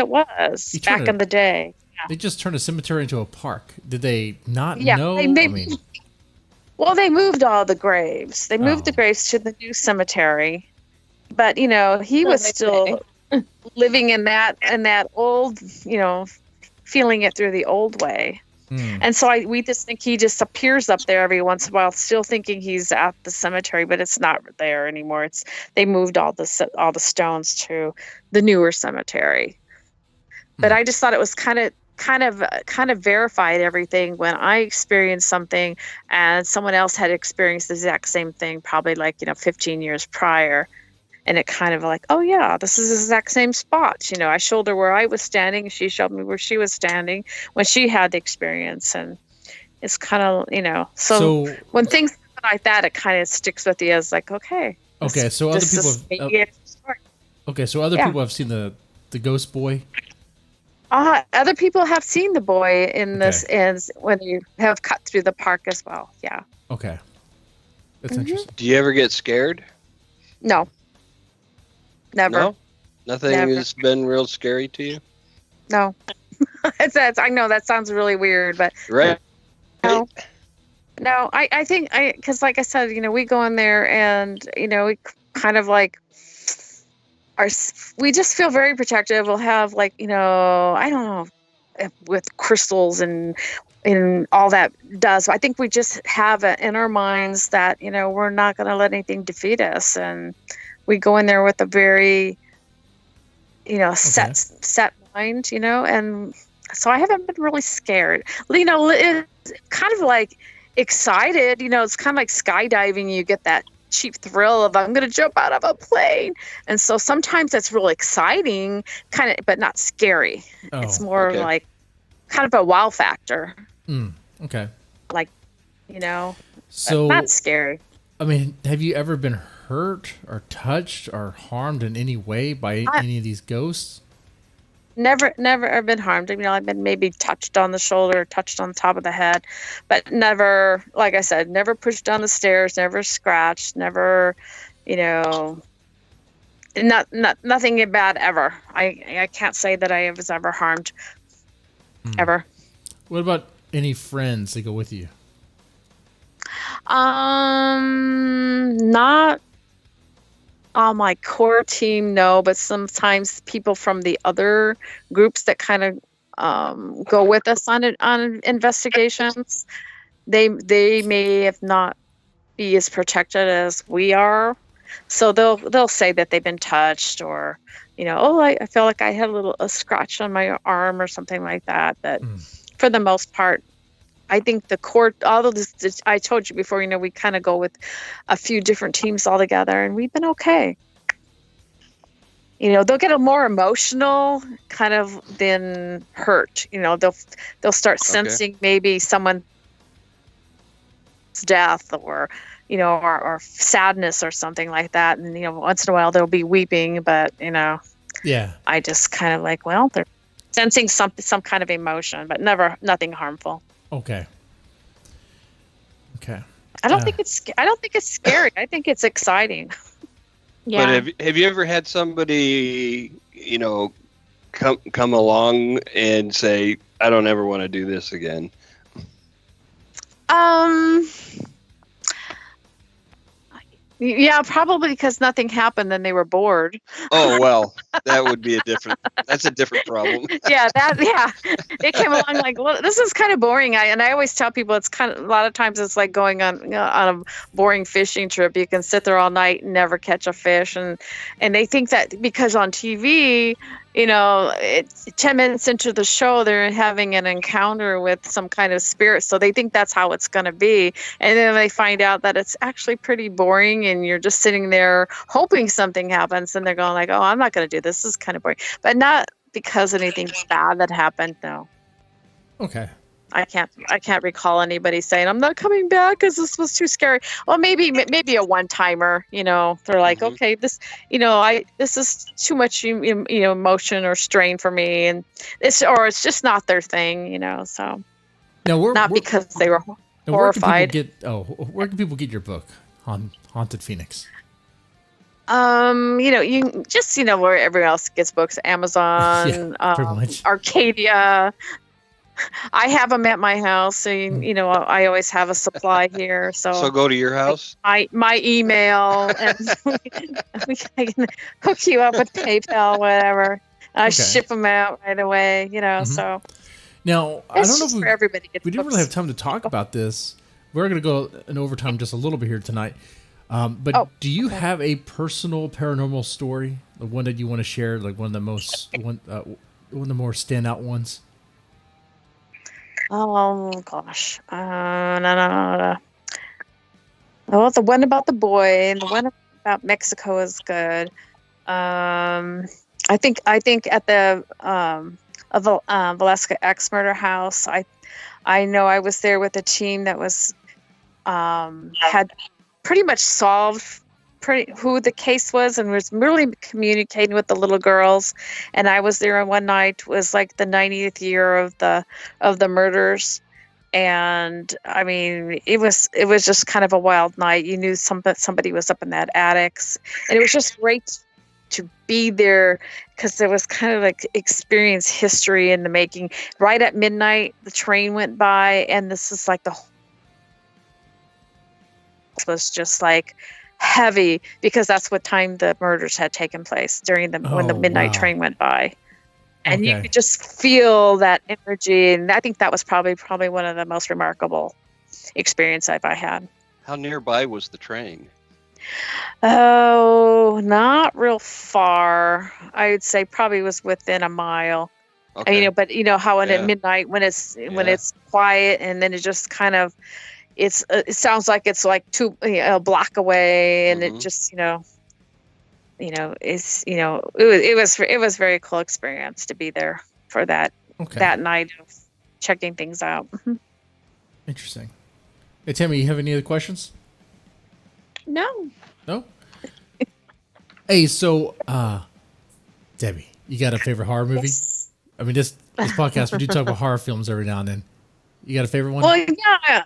was back in the day. Yeah.
They just turned a cemetery into a park. Did they not know?
Well, they moved all the graves. They moved the graves to the new cemetery, but he was still living in that old, feeling it through the old way. And so we just think he just appears up there every once in a while, still thinking he's at the cemetery, but it's not there anymore. They moved all the stones to the newer cemetery. But I just thought it was kind of verified everything when I experienced something and someone else had experienced the exact same thing, probably like 15 years prior. And it kind of like, oh yeah, this is the exact same spot. I showed her where I was standing, she showed me where she was standing when she had the experience. And it's kind of, so when things happen like that, it kind of sticks with you as like, okay.
So other people have seen the ghost boy.
Other people have seen the boy in this, and when you have cut through the park as well. Yeah.
Okay. That's interesting.
Do you ever get scared?
No. Never.
No? Nothing has been real scary to you?
No. I know that sounds really weird, but
right.
No. I think because like I said, we go in there and we kind of like we just feel very protective. We'll have like, I don't know, with crystals and all that does. I think we just have it in our minds that, we're not going to let anything defeat us. And we go in there with a very, set mind, and so I haven't been really scared. It's kind of like excited, it's kind of like skydiving. You get that cheap thrill of I'm going to jump out of a plane, and so sometimes that's really exciting, kind of, but not scary. It's more like kind of a wow factor.
Okay.
Like,
so
not scary.
I mean, have you ever been hurt or touched or harmed in any way by any of these ghosts?
Never ever been harmed. I've been maybe touched on the shoulder, touched on the top of the head, but never, like I said, never pushed down the stairs, never scratched, never, nothing bad ever. I can't say that I was ever harmed ever.
What about any friends that go with you?
Not on my core team, no, but sometimes people from the other groups that kind of go with us on investigations, they may have not be as protected as we are, so they'll say that they've been touched, or oh, I feel like I had a scratch on my arm or something like that. But for the most part, I think the court, all of this, I told you before, we kind of go with a few different teams all together, and we've been okay. They'll get a more emotional kind of than hurt. They'll start sensing maybe someone's death, or or sadness or something like that. And once in a while they'll be weeping, but
yeah,
I just kind of like, well, they're sensing some kind of emotion, but nothing harmful.
Okay.
I don't think it's scary. I think it's exciting.
Yeah.
But have you ever had somebody, come along and say, I don't ever want to do this again?
Yeah, probably because nothing happened and they were bored.
Oh, well, that's a different problem.
Yeah, it came along like, well, this is kind of boring. I always tell people it's kind of, a lot of times it's like going on a boring fishing trip. You can sit there all night and never catch a fish, and they think that because on TV, it's 10 minutes into the show, they're having an encounter with some kind of spirit, so they think that's how it's going to be, and then they find out that it's actually pretty boring, and you're just sitting there hoping something happens, and they're going like, oh, I'm not going to do this. This is kind of boring, but not because anything bad that happened. No.
Okay.
I can't recall anybody saying I'm not coming back because this was too scary. Well, maybe a one timer. They're like, okay, this, this is too much, emotion or strain for me, and it's just not their thing. So
now
because they were horrified.
Where can people get your book, Haunted Phoenix?
You just where everyone else gets books, Amazon,
pretty much.
Arcadia. I have them at my house, so I always have a supply here. So
go to your house.
My email, and I can hook you up with PayPal, whatever. I ship them out right away. So
now I don't know if
for everybody.
We didn't really have time to talk about this. We're going to go in overtime just a little bit here tonight. But do you have a personal paranormal story, the one that you want to share, like one of the more standout ones?
Oh gosh, no. Well, the one about the boy and the one about Mexico is good. I think at the Valeska X murder house, I know I was there with a team that was had pretty much solved who the case was, and was really communicating with the little girls. And I was there one night. It was like the 90th year of the murders, and I mean, it was just kind of a wild night. You knew somebody was up in that attic, and it was just great to be there because there was kind of like experience history in the making. Right at midnight, the train went by, and this is like was just like heavy, because that's what time the murders had taken place, during when the midnight train went by, and you could just feel that energy. And I think that was probably one of the most remarkable experience I had.
How nearby was the train?
Oh, not real far. I would say probably was within a mile.
Okay.
But how at midnight when it's quiet, and then it just kind of it sounds like it's like a block away, and it just it's it was very cool experience to be there for that night of checking things out.
Interesting. Hey, Tammy, you have any other questions?
No.
Hey, so Debbie, you got a favorite horror movie?
Yes.
I mean, this podcast, we do talk about horror films every now and then. You got a favorite one?
Well, yeah.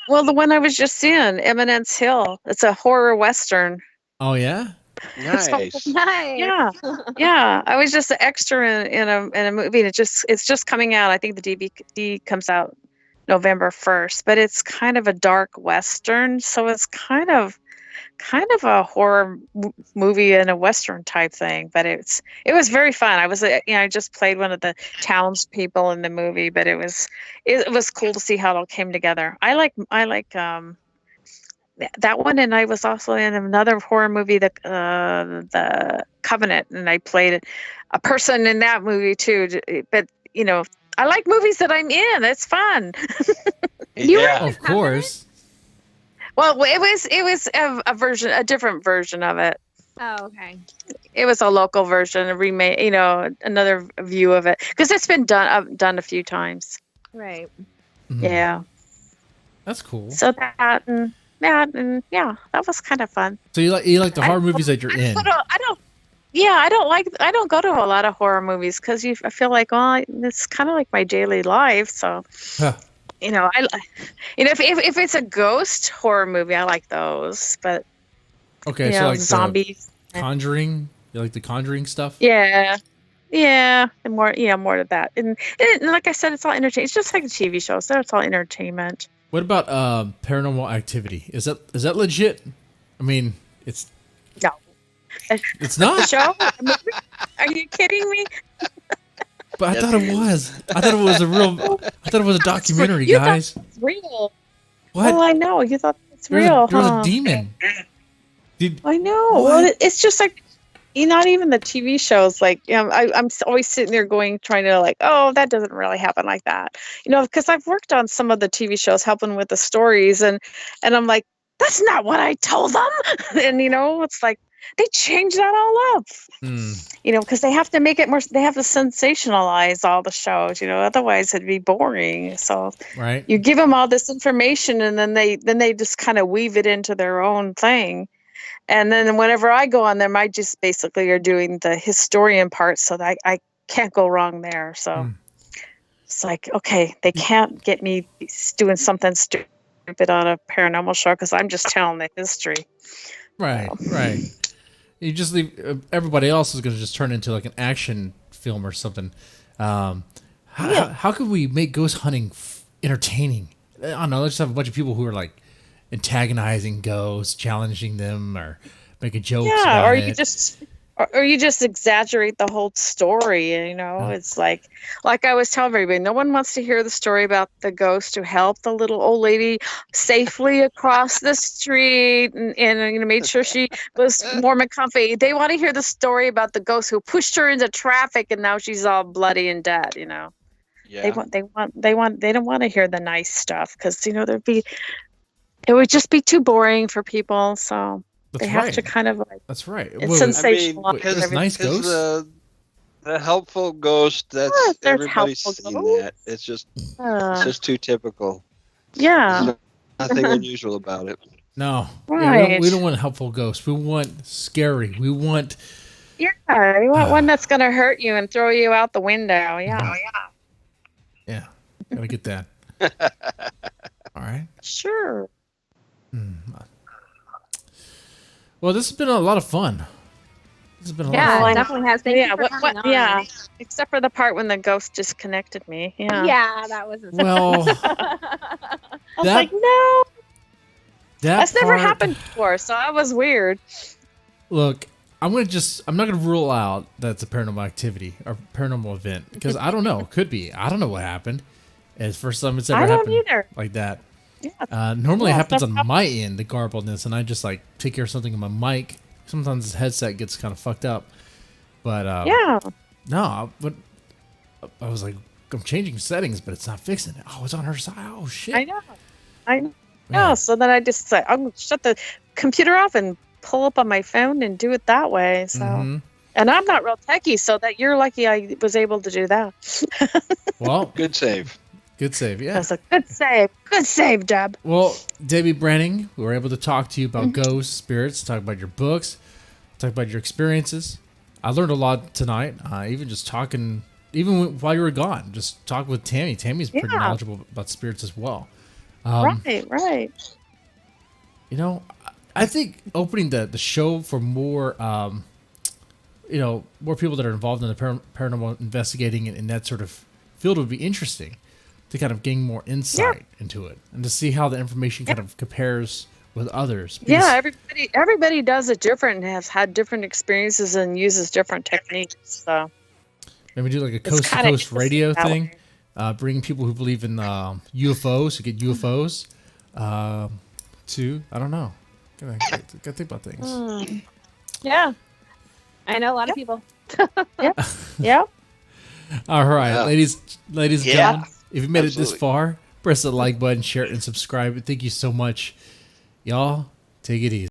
Well, the one I was just in, Eminence Hill. It's a horror western.
Oh, yeah?
Nice.
Nice.
Yeah, yeah. I was just an extra in a movie. And it's just coming out. I think the DVD comes out November 1st, but it's kind of a dark western, so it's kind of a horror movie and a western type thing. But it was very fun. I was I just played one of the townspeople in the movie, but it was cool to see how it all came together. I like that one, and I was also in another horror movie, the Covenant, and I played a person in that movie too. But I like movies that I'm in. It's fun.
Yeah.
Of course.
Well, it was a different version of it.
Oh, okay.
It was a local version, a remake, another view of it, because it's been done a few times.
Right.
Mhm.
Yeah.
That's cool.
So that and yeah, that was kind of fun.
So you like the horror movies that you're in?
I don't go to a lot of horror movies because I feel like, it's kind of like my daily life. So,
Huh.
if it's a ghost horror movie, I like those. But
Okay, so like
zombies,
Conjuring. You like the Conjuring stuff?
yeah, and more to that. And like I said, it's all entertainment. It's just like the TV shows. So it's all entertainment.
What about Paranormal Activity? Is that legit? I mean, it's
No.
It's not.
Show? Are you kidding me?
But I thought it was. I thought it was a documentary,
You thought
guys.
it's real.
What?
Oh, I know. You thought it's
There was
real,
there was
huh?
a demon.
I know.
What?
Well, it's just like, not even the TV shows. Like, I'm always sitting there trying to like, oh, that doesn't really happen like that. Because I've worked on some of the TV shows, helping with the stories, and I'm like, that's not what I told them. And it's like they change that all up. Because they have to make it more. They have to sensationalize all the shows. Otherwise it'd be boring. So
Right.
you give them all this information, and then they just kind of weave it into their own thing. And then whenever I go on them, I just basically are doing the historian part, so that I can't go wrong there. So it's like, okay, they can't get me doing something stupid on a paranormal show because I'm just telling the history.
Right. Right. You just leave. Everybody else is going to just turn into like an action film or something. How could we make ghost hunting entertaining? I don't know. Let's just have a bunch of people who are like antagonizing ghosts, challenging them, or making jokes.
Yeah,
about
or
it.
you just exaggerate the whole story. It's like I was telling everybody, no one wants to hear the story about the ghost who helped the little old lady safely across the street and made sure she was warm and comfy. They want to hear the story about the ghost who pushed her into traffic and now she's all bloody and dead.
Yeah.
They don't want to hear the nice stuff because it would just be too boring for people. So
That's
they have
right.
to kind of like.
That's right.
It's
Wait,
sensational.
wait, there's nice ghosts?
The helpful ghost, that's
there's
everybody's
helpful
seen
ghosts.
that. It's just too typical.
Yeah.
There's nothing unusual about it.
No.
Right.
Yeah, we don't want helpful ghosts. We want scary. We want.
Yeah, you want one that's gonna hurt you and throw you out the window. Yeah.
Yeah. Gotta get that. All right.
Sure.
Well, this has been a lot of fun. This has been a lot of
Yeah,
fun.
it definitely has. Thank you for coming on.
Yeah. Except for the part when the ghost disconnected me. Yeah.
Yeah, that wasn't.
Well,
I was
that-
like, no. That's never
part-
happened before, so that was weird.
Look, I'm not gonna rule out that it's a paranormal activity or paranormal event because I don't know. It could be. I don't know what happened. It's the first time it's ever
I don't
happened
either.
like that.
Yeah.
Normally it
Yeah,
happens
it's
on my end, the garbledness, and I just like take care of something on my mic. Sometimes the headset gets kind of fucked up. But
Yeah.
no, but I was like, I'm changing settings, but it's not fixing it. Oh, it's on her side. Oh shit.
I know.
Yeah.
So then I just said, I'm going to shut the computer off and pull up on my phone and do it that way. So,
Mhm.
and I'm not real techie, so that you're lucky I was able to do that.
Well,
Good save.
good save. Yeah.
That's a good save. Good save, Deb.
Well, Debe Branning, we were able to talk to you about ghosts, spirits, talk about your books, talk about your experiences. I learned a lot tonight, even just talking, while you were gone, just talk with Tammy. Tammy's pretty
Yeah.
knowledgeable about spirits as well.
Right.
You know, I think opening the show for more, more people that are involved in the paranormal investigating and in that sort of field would be interesting to kind of gain more insight into it and to see how the information kind of compares with others.
Yeah, everybody does it different and has had different experiences and uses different techniques. So
maybe do like a coast to coast radio thing, bringing people who believe in UFOs to get UFOs. To I don't know, gotta think about things.
Yeah,
I know a lot of people.
Yeah.
All right, ladies and gentlemen, if you made it this
Absolutely.
far, press the like button, share it, and subscribe. Thank you so much, y'all. Take it easy.